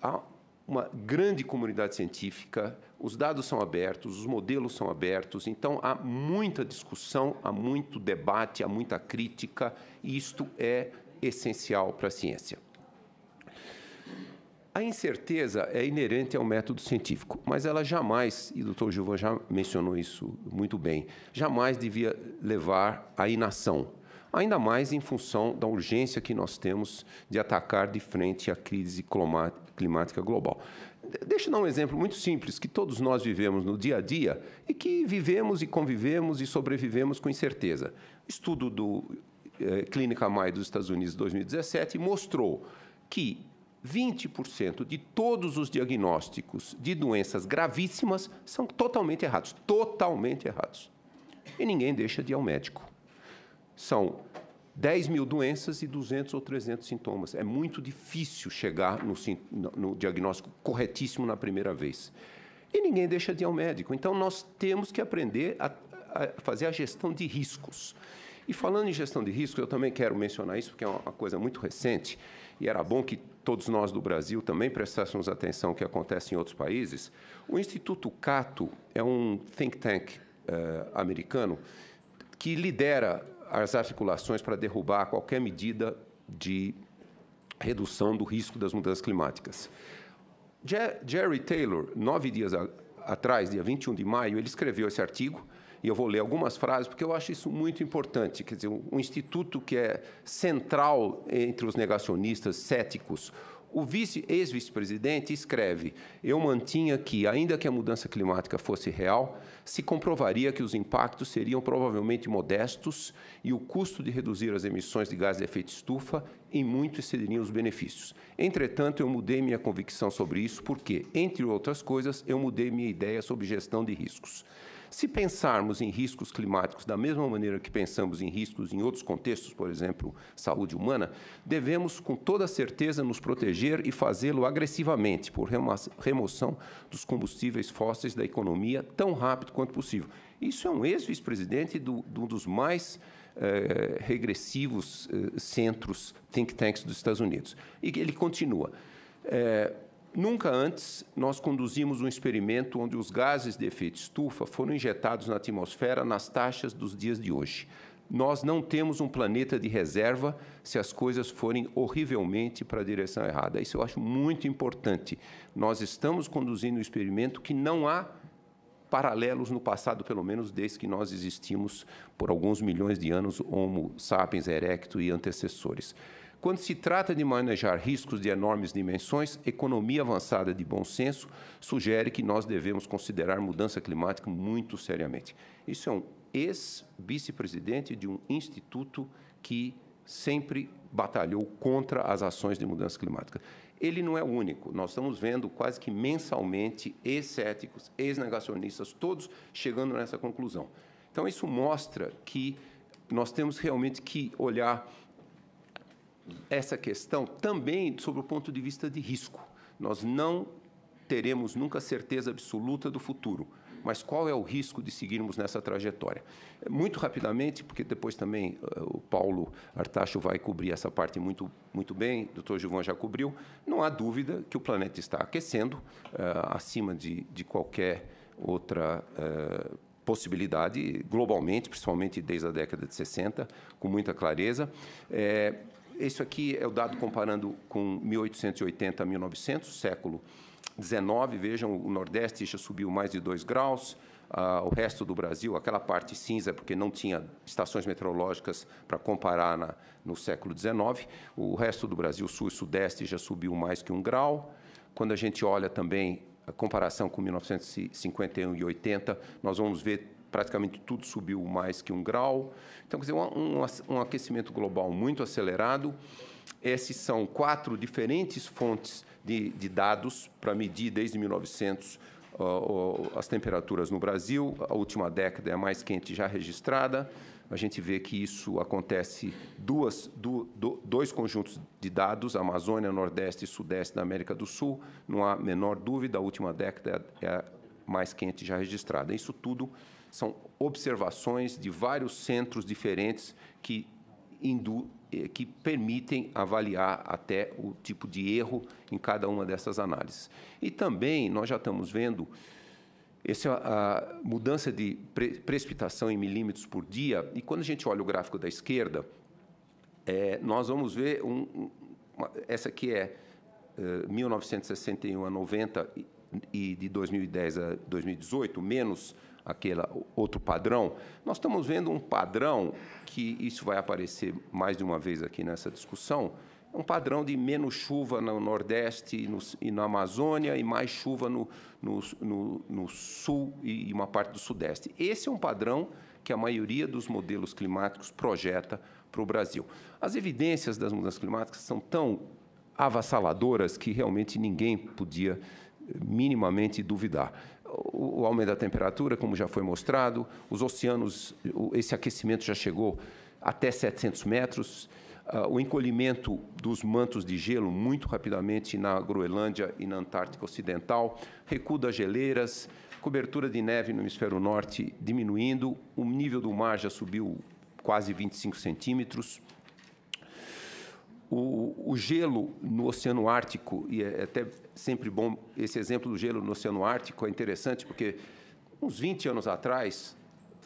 há uma grande comunidade científica, os dados são abertos, os modelos são abertos, então há muita discussão, há muito debate, há muita crítica, e isto é essencial para a ciência. A incerteza é inerente ao método científico, mas ela jamais, e o Dr. Gilvan já mencionou isso muito bem, jamais devia levar à inação, ainda mais em função da urgência que nós temos de atacar de frente à crise climática global. Deixa eu dar um exemplo muito simples, que todos nós vivemos no dia a dia e que vivemos e convivemos e sobrevivemos com incerteza. Estudo do Clínica Mayo dos Estados Unidos, de 2017, mostrou que 20% de todos os diagnósticos de doenças gravíssimas são totalmente errados. Totalmente errados. E ninguém deixa de ir ao médico. São 10 mil doenças e 200 ou 300 sintomas. É muito difícil chegar no diagnóstico corretíssimo na primeira vez. E ninguém deixa de ir ao médico. Então, nós temos que aprender a fazer a gestão de riscos. E falando em gestão de riscos, eu também quero mencionar isso, porque é uma coisa muito recente, e era bom que todos nós do Brasil também prestássemos atenção ao que acontece em outros países. O Instituto Cato é um think tank americano que lidera as articulações para derrubar qualquer medida de redução do risco das mudanças climáticas. Jerry Taylor, 9 dias atrás, dia 21 de maio, ele escreveu esse artigo, e eu vou ler algumas frases, porque eu acho isso muito importante. Quer dizer, um instituto que é central entre os negacionistas céticos. O ex-vice-presidente escreve: eu mantinha que, ainda que a mudança climática fosse real, se comprovaria que os impactos seriam provavelmente modestos e o custo de reduzir as emissões de gás de efeito estufa em muito excederia os benefícios. Entretanto, eu mudei minha convicção sobre isso porque, entre outras coisas, eu mudei minha ideia sobre gestão de riscos. Se pensarmos em riscos climáticos da mesma maneira que pensamos em riscos em outros contextos, por exemplo, saúde humana, devemos, com toda certeza, nos proteger e fazê-lo agressivamente, por remoção dos combustíveis fósseis da economia tão rápido quanto possível. Isso é um ex-vice-presidente de um dos mais regressivos centros think tanks dos Estados Unidos. E ele continua. Nunca antes nós conduzimos um experimento onde os gases de efeito estufa foram injetados na atmosfera nas taxas dos dias de hoje. Nós não temos um planeta de reserva se as coisas forem horrivelmente para a direção errada. Isso eu acho muito importante. Nós estamos conduzindo um experimento que não há paralelos no passado, pelo menos desde que nós existimos por alguns milhões de anos, Homo sapiens erectus e antecessores. Quando se trata de manejar riscos de enormes dimensões, economia avançada de bom senso sugere que nós devemos considerar mudança climática muito seriamente. Isso é um ex-vice-presidente de um instituto que sempre batalhou contra as ações de mudança climática. Ele não é o único. Nós estamos vendo quase que mensalmente ex-céticos, ex-negacionistas, todos chegando nessa conclusão. Então, isso mostra que nós temos realmente que olhar essa questão também sob o ponto de vista de risco. Nós não teremos nunca certeza absoluta do futuro, mas qual é o risco de seguirmos nessa trajetória? Muito rapidamente, porque depois também o Paulo Artacho vai cobrir essa parte muito bem, o Dr. Gilvan já cobriu, não há dúvida que o planeta está aquecendo acima de qualquer outra possibilidade, globalmente, principalmente desde a década de 60, com muita clareza. Isso aqui é o dado comparando com 1880 a 1900, século XIX. Vejam, o Nordeste já subiu mais de 2 graus, o resto do Brasil, aquela parte cinza, porque não tinha estações meteorológicas para comparar no século XIX, o resto do Brasil, Sul e Sudeste, já subiu mais que 1 grau. Quando a gente olha também a comparação com 1951 e 80, nós vamos ver praticamente tudo subiu mais que 1 grau. Então, quer dizer, um aquecimento global muito acelerado. Esses são 4 diferentes fontes de dados para medir, desde 1900, as temperaturas no Brasil. A última década é a mais quente já registrada. A gente vê que isso acontece dois conjuntos de dados, Amazônia, Nordeste e Sudeste da América do Sul. Não há menor dúvida, a última década é a mais quente já registrada. Isso tudo são observações de vários centros diferentes que permitem avaliar até o tipo de erro em cada uma dessas análises. E também nós já estamos vendo a mudança de precipitação em milímetros por dia, e quando a gente olha o gráfico da esquerda, nós vamos ver essa aqui é 1961 a 90 e de 2010 a 2018, menos aquele outro padrão. Nós estamos vendo um padrão que isso vai aparecer mais de uma vez aqui nessa discussão, um padrão de menos chuva no Nordeste e na Amazônia e mais chuva no Sul e uma parte do Sudeste. Esse é um padrão que a maioria dos modelos climáticos projeta para o Brasil. As evidências das mudanças climáticas são tão avassaladoras que realmente ninguém podia minimamente duvidar. O aumento da temperatura, como já foi mostrado, os oceanos, esse aquecimento já chegou até 700 metros, o encolhimento dos mantos de gelo muito rapidamente na Groenlândia e na Antártica Ocidental, recuo das geleiras, cobertura de neve no hemisfério norte diminuindo, o nível do mar já subiu quase 25 centímetros. O gelo no Oceano Ártico, e é até sempre bom, esse exemplo do gelo no Oceano Ártico é interessante, porque uns 20 anos atrás,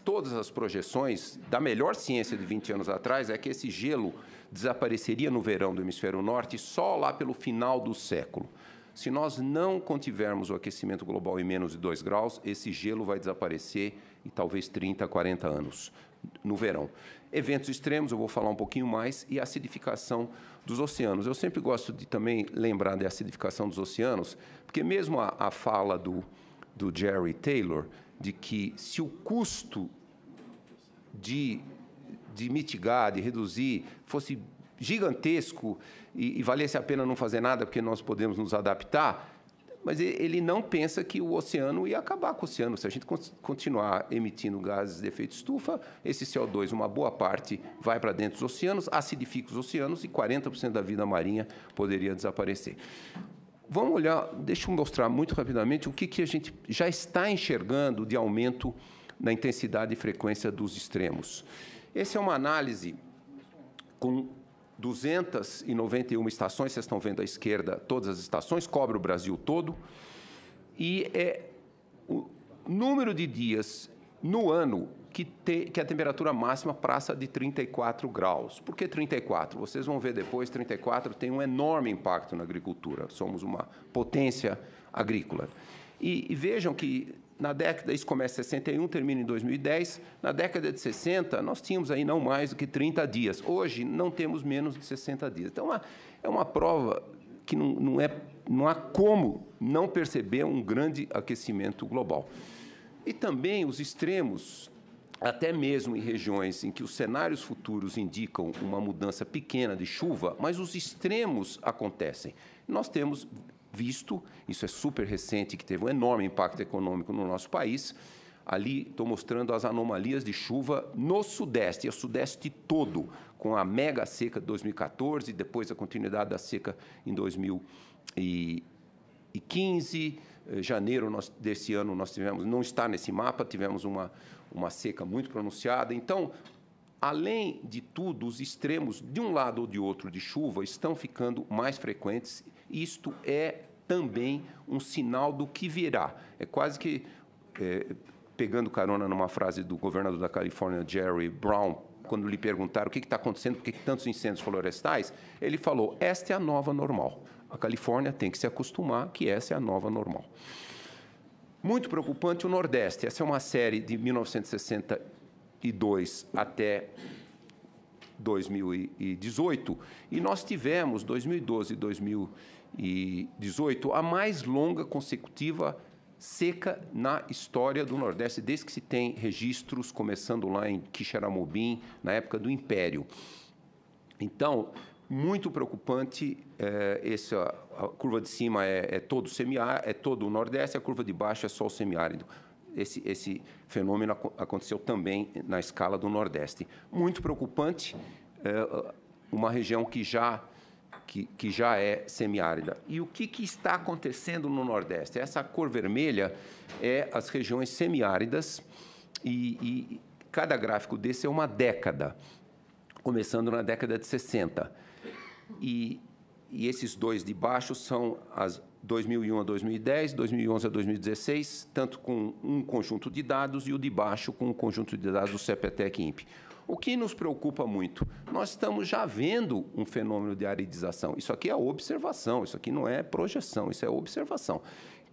todas as projeções da melhor ciência de 20 anos atrás é que esse gelo desapareceria no verão do hemisfério norte só lá pelo final do século. Se nós não contivermos o aquecimento global em menos de 2 graus, esse gelo vai desaparecer em talvez 30, 40 anos no verão. Eventos extremos, eu vou falar um pouquinho mais, e a acidificação dos oceanos. Eu sempre gosto de também lembrar da acidificação dos oceanos, porque mesmo a fala do Jerry Taylor, de que se o custo de mitigar, de reduzir, fosse gigantesco e valesse a pena não fazer nada porque nós podemos nos adaptar, mas ele não pensa que o oceano ia acabar com o oceano. Se a gente continuar emitindo gases de efeito estufa, esse CO2, uma boa parte, vai para dentro dos oceanos, acidifica os oceanos e 40% da vida marinha poderia desaparecer. Vamos olhar, deixa eu mostrar muito rapidamente o que a gente já está enxergando de aumento na intensidade e frequência dos extremos. Essa é uma análise com 291 estações, vocês estão vendo à esquerda todas as estações, cobre o Brasil todo, e é o número de dias no ano que a temperatura máxima passa de 34 graus. Por que 34? Vocês vão ver depois, 34 tem um enorme impacto na agricultura, somos uma potência agrícola. E vejam que na década, isso começa em 61, termina em 2010. Na década de 60, nós tínhamos aí não mais do que 30 dias. Hoje, não temos menos de 60 dias. Então, é uma prova que não há como não perceber um grande aquecimento global. E também os extremos, até mesmo em regiões em que os cenários futuros indicam uma mudança pequena de chuva, mas os extremos acontecem. Nós temos visto, isso é super recente, que teve um enorme impacto econômico no nosso país. Ali estou mostrando as anomalias de chuva no Sudeste, e o Sudeste todo, com a mega seca de 2014, depois a continuidade da seca em 2015. Janeiro desse ano nós tivemos, não está nesse mapa, tivemos uma seca muito pronunciada. Então, além de tudo, os extremos de um lado ou de outro de chuva estão ficando mais frequentes. Isto é também um sinal do que virá. É quase que, pegando carona numa frase do governador da Califórnia, Jerry Brown, quando lhe perguntaram o que está acontecendo, por que tantos incêndios florestais, ele falou, esta é a nova normal. A Califórnia tem que se acostumar que essa é a nova normal. Muito preocupante o Nordeste. Essa é uma série de 1962 até 2018, e nós tivemos, 2012 e 2018, a mais longa consecutiva seca na história do Nordeste, desde que se tem registros, começando lá em Quixeramobim, na época do Império. Então, muito preocupante a curva de cima é todo semiárido, é todo o Nordeste, a curva de baixo é só o semiárido. Esse fenômeno aconteceu também na escala do Nordeste. Muito preocupante, uma região que já é semiárida. E o que está acontecendo no Nordeste? Essa cor vermelha é as regiões semiáridas e cada gráfico desse é uma década, começando na década de 60. E esses dois de baixo são as 2001 a 2010, 2011 a 2016, tanto com um conjunto de dados, e o de baixo com um conjunto de dados do CPTEC-INPE. O que nos preocupa muito? Nós estamos já vendo um fenômeno de aridização. Isso aqui é observação, isso aqui não é projeção, isso é observação.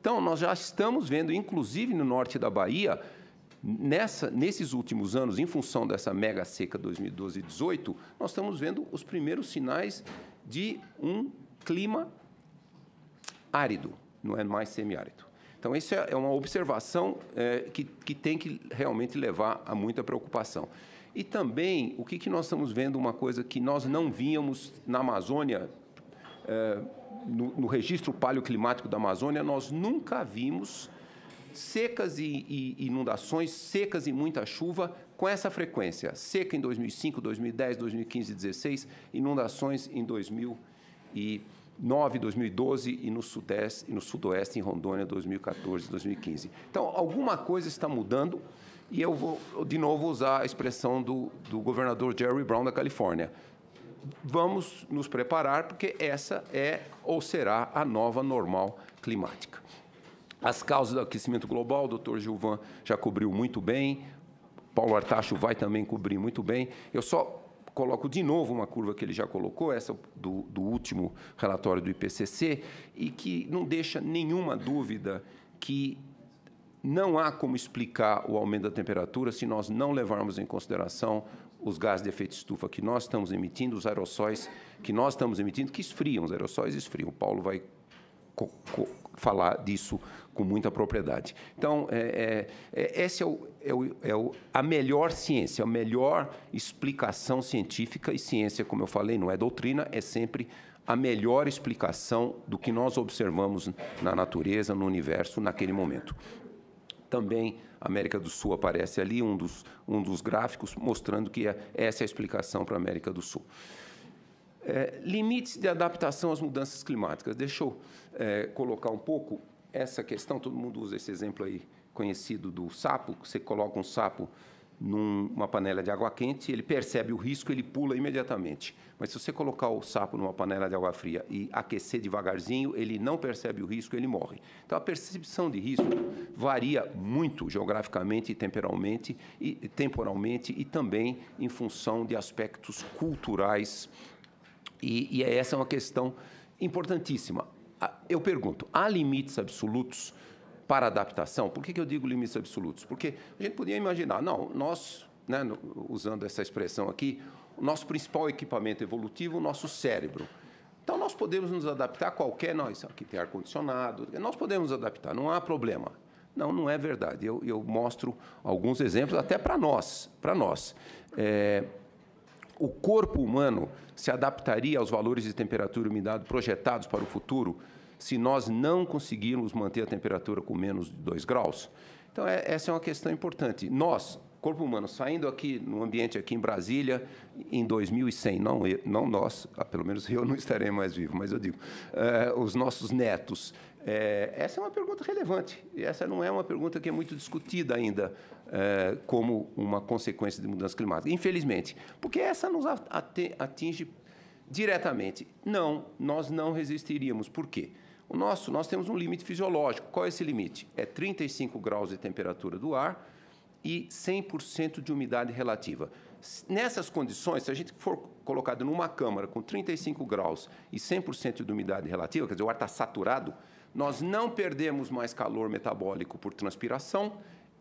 Então, nós já estamos vendo, inclusive no norte da Bahia, nesses últimos anos, em função dessa mega seca 2012 e 2018, nós estamos vendo os primeiros sinais de um clima árido, não é mais semiárido. Então, isso é uma observação que tem que realmente levar a muita preocupação. E também, o que nós estamos vendo, uma coisa que nós não víamos na Amazônia, no registro paleoclimático da Amazônia, nós nunca vimos secas e inundações, secas e muita chuva com essa frequência. Seca em 2005, 2010, 2015 e 2016, inundações em 2009, 2012 e no Sudeste e no Sudoeste, em Rondônia, 2014 e 2015. Então, alguma coisa está mudando e eu vou, de novo, usar a expressão do governador Jerry Brown da Califórnia. Vamos nos preparar, porque essa é ou será a nova normal climática. As causas do aquecimento global, o doutor Gilvan já cobriu muito bem, Paulo Artacho vai também cobrir muito bem. Eu só coloco de novo uma curva que ele já colocou, essa do último relatório do IPCC, e que não deixa nenhuma dúvida que não há como explicar o aumento da temperatura se nós não levarmos em consideração os gases de efeito estufa que nós estamos emitindo, os aerossóis que nós estamos emitindo, que esfriam, os aerossóis esfriam. O Paulo vai falar disso com muita propriedade. Então, essa a melhor ciência, a melhor explicação científica, e ciência, como eu falei, não é doutrina, é sempre a melhor explicação do que nós observamos na natureza, no universo, naquele momento. Também a América do Sul aparece ali, um dos gráficos, mostrando que essa é a explicação para a América do Sul. Limites de adaptação às mudanças climáticas. Deixa eu colocar um pouco essa questão. Todo mundo usa esse exemplo aí conhecido do sapo. Você coloca um sapo numa panela de água quente, ele percebe o risco, ele pula imediatamente. Mas se você colocar o sapo numa panela de água fria e aquecer devagarzinho, ele não percebe o risco, ele morre. Então, a percepção de risco varia muito geograficamente e temporalmente e também em função de aspectos culturais. E essa é uma questão importantíssima. Eu pergunto, há limites absolutos para adaptação? Por que eu digo limites absolutos? Porque a gente podia imaginar, não, nós, usando essa expressão aqui, o nosso principal equipamento evolutivo, o nosso cérebro. Então, nós podemos nos adaptar a qualquer... Nós aqui tem ar-condicionado, nós podemos nos adaptar, não há problema. Não, não é verdade. Eu mostro alguns exemplos até para nós. O corpo humano se adaptaria aos valores de temperatura e umidade projetados para o futuro se nós não conseguirmos manter a temperatura com menos de 2 graus? Então, essa é uma questão importante. Nós, corpo humano, saindo aqui no ambiente aqui em Brasília, em 2100, não nós, pelo menos eu não estarei mais vivo, mas eu digo, os nossos netos. Essa é uma pergunta relevante, e essa não é uma pergunta que é muito discutida ainda como uma consequência de mudança climática, infelizmente, porque essa nos atinge diretamente. Não, nós não resistiríamos. Por quê? Nós temos um limite fisiológico. Qual é esse limite? É 35 graus de temperatura do ar e 100% de umidade relativa. Nessas condições, se a gente for colocado numa câmara com 35 graus e 100% de umidade relativa, quer dizer, o ar está saturado, nós não perdemos mais calor metabólico por transpiração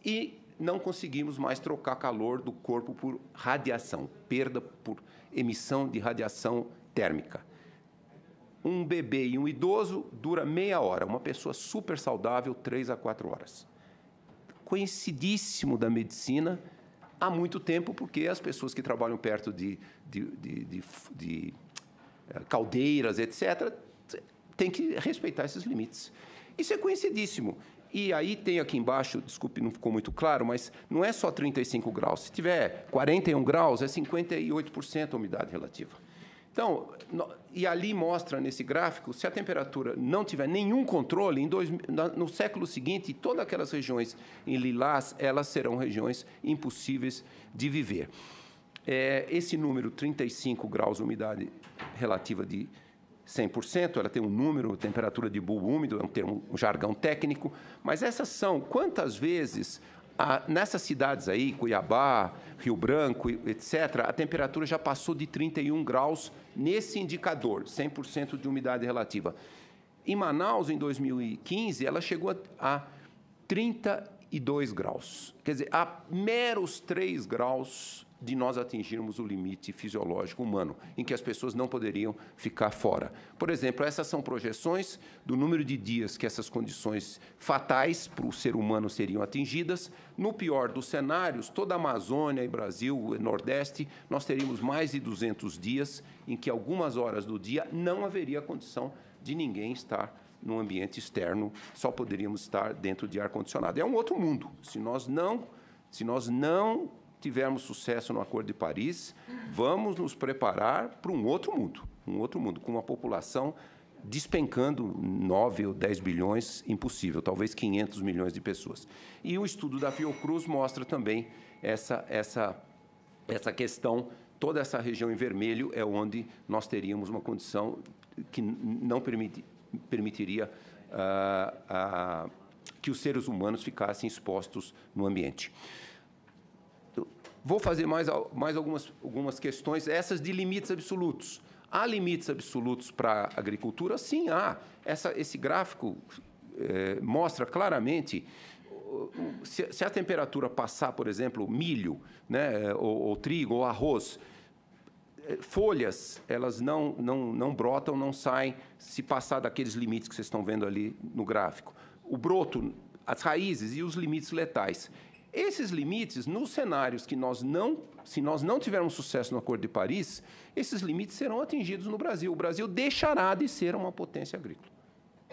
e não conseguimos mais trocar calor do corpo por radiação, perda por emissão de radiação térmica. Um bebê e um idoso dura meia hora, uma pessoa super saudável, 3 a 4 horas. Conhecidíssimo da medicina há muito tempo, porque as pessoas que trabalham perto de caldeiras, etc., tem que respeitar esses limites. Isso é conhecidíssimo. E aí tem aqui embaixo, desculpe, não ficou muito claro, mas não é só 35 graus. Se tiver 41 graus, é 58% a umidade relativa. Então, e ali mostra nesse gráfico, se a temperatura não tiver nenhum controle, no século seguinte, todas aquelas regiões em lilás, elas serão regiões impossíveis de viver. Esse número, 35 graus, umidade relativa de 100%, ela tem um número, temperatura de bulbo úmido, é um termo, um jargão técnico, mas essas são quantas vezes, nessas cidades aí, Cuiabá, Rio Branco, etc., a temperatura já passou de 31 graus nesse indicador, 100% de umidade relativa. Em Manaus, em 2015, ela chegou a 32 graus. Quer dizer, a meros 3 graus de nós atingirmos o limite fisiológico humano, em que as pessoas não poderiam ficar fora. Por exemplo, essas são projeções do número de dias que essas condições fatais para o ser humano seriam atingidas. No pior dos cenários, toda a Amazônia e Brasil, Nordeste, nós teríamos mais de 200 dias em que algumas horas do dia não haveria condição de ninguém estar no ambiente externo, só poderíamos estar dentro de ar-condicionado. É um outro mundo. Se nós não tivermos sucesso no Acordo de Paris, vamos nos preparar para um outro mundo, com uma população despencando 9 ou 10 bilhões, impossível, talvez 500 milhões de pessoas. E o estudo da Fiocruz mostra também essa questão, toda essa região em vermelho é onde nós teríamos uma condição que não permitiria que os seres humanos ficassem expostos no ambiente. Vou fazer mais algumas questões, essas de limites absolutos. Há limites absolutos para a agricultura? Sim, há. Esse gráfico mostra claramente, se a temperatura passar, por exemplo, milho, né, ou trigo, ou arroz, folhas, elas não brotam, não saem, se passar daqueles limites que vocês estão vendo ali no gráfico. O broto, as raízes e os limites letais. Esses limites, nos cenários que se nós não tivermos sucesso no Acordo de Paris, esses limites serão atingidos no Brasil. O Brasil deixará de ser uma potência agrícola.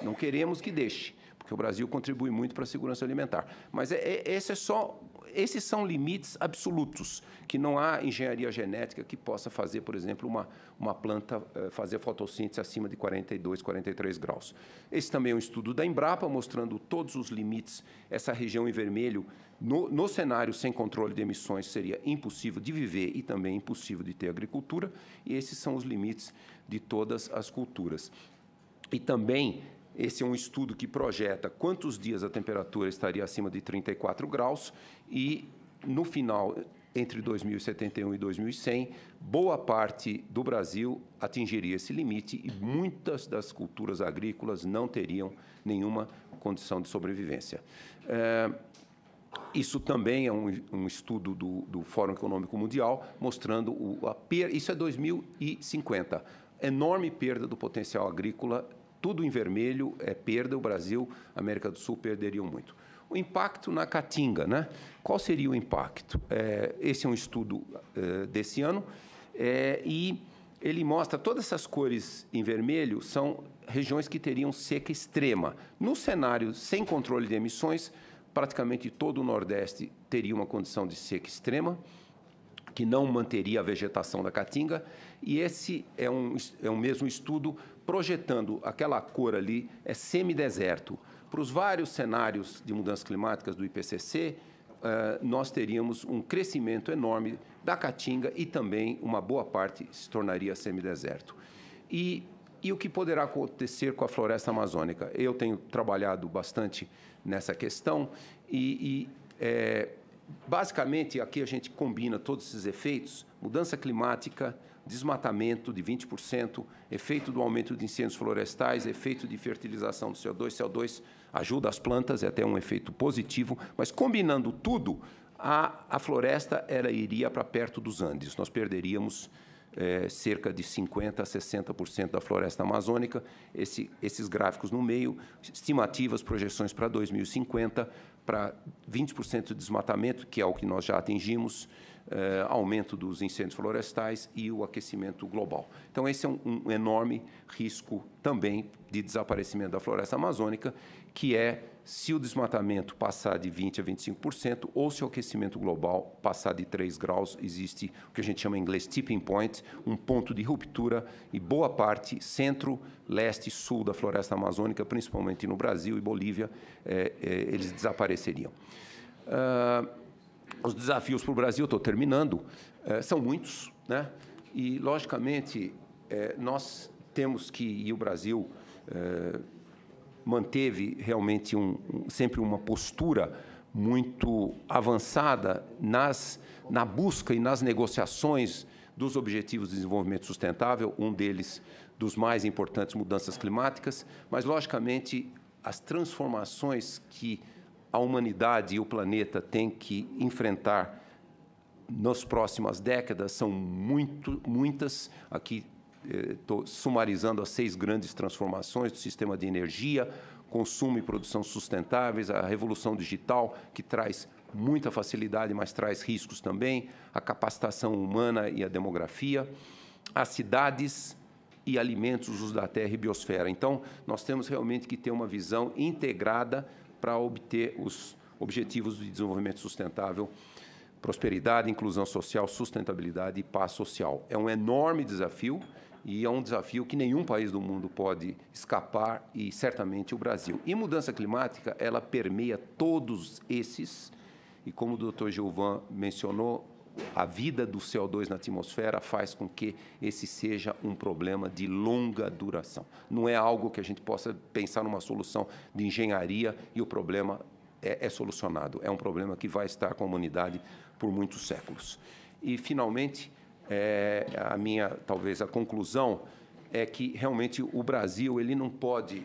Não queremos que deixe, porque o Brasil contribui muito para a segurança alimentar. Mas esses são limites absolutos, que não há engenharia genética que possa fazer, por exemplo, uma planta fazer fotossíntese acima de 42, 43 graus. Esse também é um estudo da Embrapa, mostrando todos os limites. Essa região em vermelho, no cenário sem controle de emissões, seria impossível de viver e também impossível de ter agricultura, e esses são os limites de todas as culturas. E também, esse é um estudo que projeta quantos dias a temperatura estaria acima de 34 graus e, no final, entre 2071 e 2100, boa parte do Brasil atingiria esse limite e muitas das culturas agrícolas não teriam nenhuma condição de sobrevivência. Isso também é um estudo do Fórum Econômico Mundial, mostrando isso é 2050, enorme perda do potencial agrícola. Tudo em vermelho é perda, o Brasil, a América do Sul perderiam muito. O impacto na caatinga, né? Qual seria o impacto? Esse é um estudo desse ano, e ele mostra todas essas cores em vermelho são regiões que teriam seca extrema. No cenário sem controle de emissões, praticamente todo o Nordeste teria uma condição de seca extrema, que não manteria a vegetação da caatinga, e esse é um mesmo estudo projetando aquela cor ali, é semideserto. Para os vários cenários de mudanças climáticas do IPCC, nós teríamos um crescimento enorme da caatinga e também uma boa parte se tornaria semideserto. E o que poderá acontecer com a floresta amazônica? Eu tenho trabalhado bastante nessa questão e basicamente, aqui a gente combina todos esses efeitos: mudança climática, desmatamento de 20%, efeito do aumento de incêndios florestais, efeito de fertilização do CO2. CO2 ajuda as plantas, é até um efeito positivo, mas combinando tudo, a floresta ela iria para perto dos Andes. Nós perderíamos cerca de 50% a 60% da floresta amazônica. Esses gráficos no meio, estimativas, projeções para 2050, para 20% de desmatamento, que é o que nós já atingimos, aumento dos incêndios florestais e o aquecimento global. Então, esse é um enorme risco também de desaparecimento da floresta amazônica, que é se o desmatamento passar de 20% a 25% ou se o aquecimento global passar de 3 graus, existe o que a gente chama em inglês tipping point, um ponto de ruptura, e boa parte, centro, leste e sul da floresta amazônica, principalmente no Brasil e Bolívia, eles desapareceriam. Os desafios para o Brasil, estou terminando, são muitos, né? E, logicamente, nós temos que, e o Brasil manteve realmente sempre uma postura muito avançada na busca e nas negociações dos Objetivos de Desenvolvimento Sustentável, um deles dos mais importantes, mudanças climáticas, mas, logicamente, as transformações que a humanidade e o planeta têm que enfrentar nas próximas décadas são muitas. Aqui estou sumarizando as 6 grandes transformações do sistema de energia, consumo e produção sustentáveis, a revolução digital, que traz muita facilidade, mas traz riscos também, a capacitação humana e a demografia, as cidades e alimentos, os usos da terra e biosfera. Então, nós temos realmente que ter uma visão integrada para obter os Objetivos de Desenvolvimento Sustentável, prosperidade, inclusão social, sustentabilidade e paz social. É um enorme desafio e é um desafio que nenhum país do mundo pode escapar, e certamente o Brasil. E mudança climática, ela permeia todos esses, e como o Dr. Gilvan mencionou, a vida do CO2 na atmosfera faz com que esse seja um problema de longa duração. Não é algo que a gente possa pensar numa solução de engenharia e o problema é solucionado. É um problema que vai estar com a humanidade por muitos séculos. E, finalmente, talvez a conclusão é que realmente o Brasil ele não pode,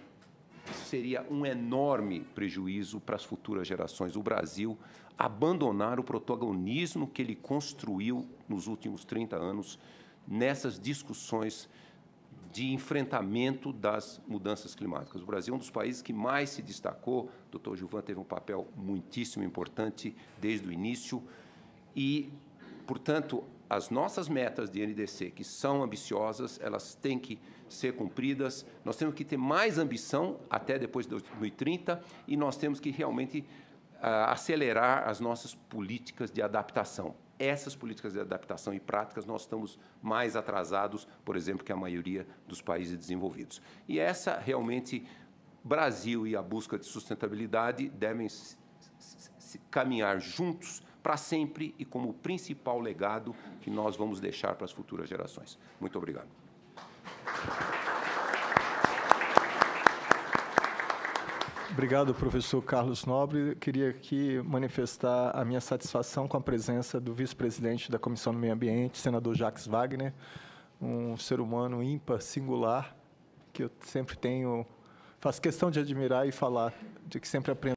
seria um enorme prejuízo para as futuras gerações. O Brasil abandonar o protagonismo que ele construiu nos últimos 30 anos nessas discussões de enfrentamento das mudanças climáticas. O Brasil é um dos países que mais se destacou. O Dr. Gilvan teve um papel muitíssimo importante desde o início e, portanto, as nossas metas de NDC, que são ambiciosas, elas têm que ser cumpridas. Nós temos que ter mais ambição até depois de 2030 e nós temos que realmente acelerar as nossas políticas de adaptação. Essas políticas de adaptação e práticas nós estamos mais atrasados, por exemplo, que a maioria dos países desenvolvidos. E essa realmente, Brasil e a busca de sustentabilidade devem caminhar juntos para sempre e como principal legado que nós vamos deixar para as futuras gerações. Muito obrigado. Obrigado, professor Carlos Nobre. Queria aqui manifestar a minha satisfação com a presença do vice-presidente da Comissão do Meio Ambiente, senador Jacques Wagner, um ser humano ímpar, singular, que eu sempre faço questão de admirar e falar, de que sempre aprendo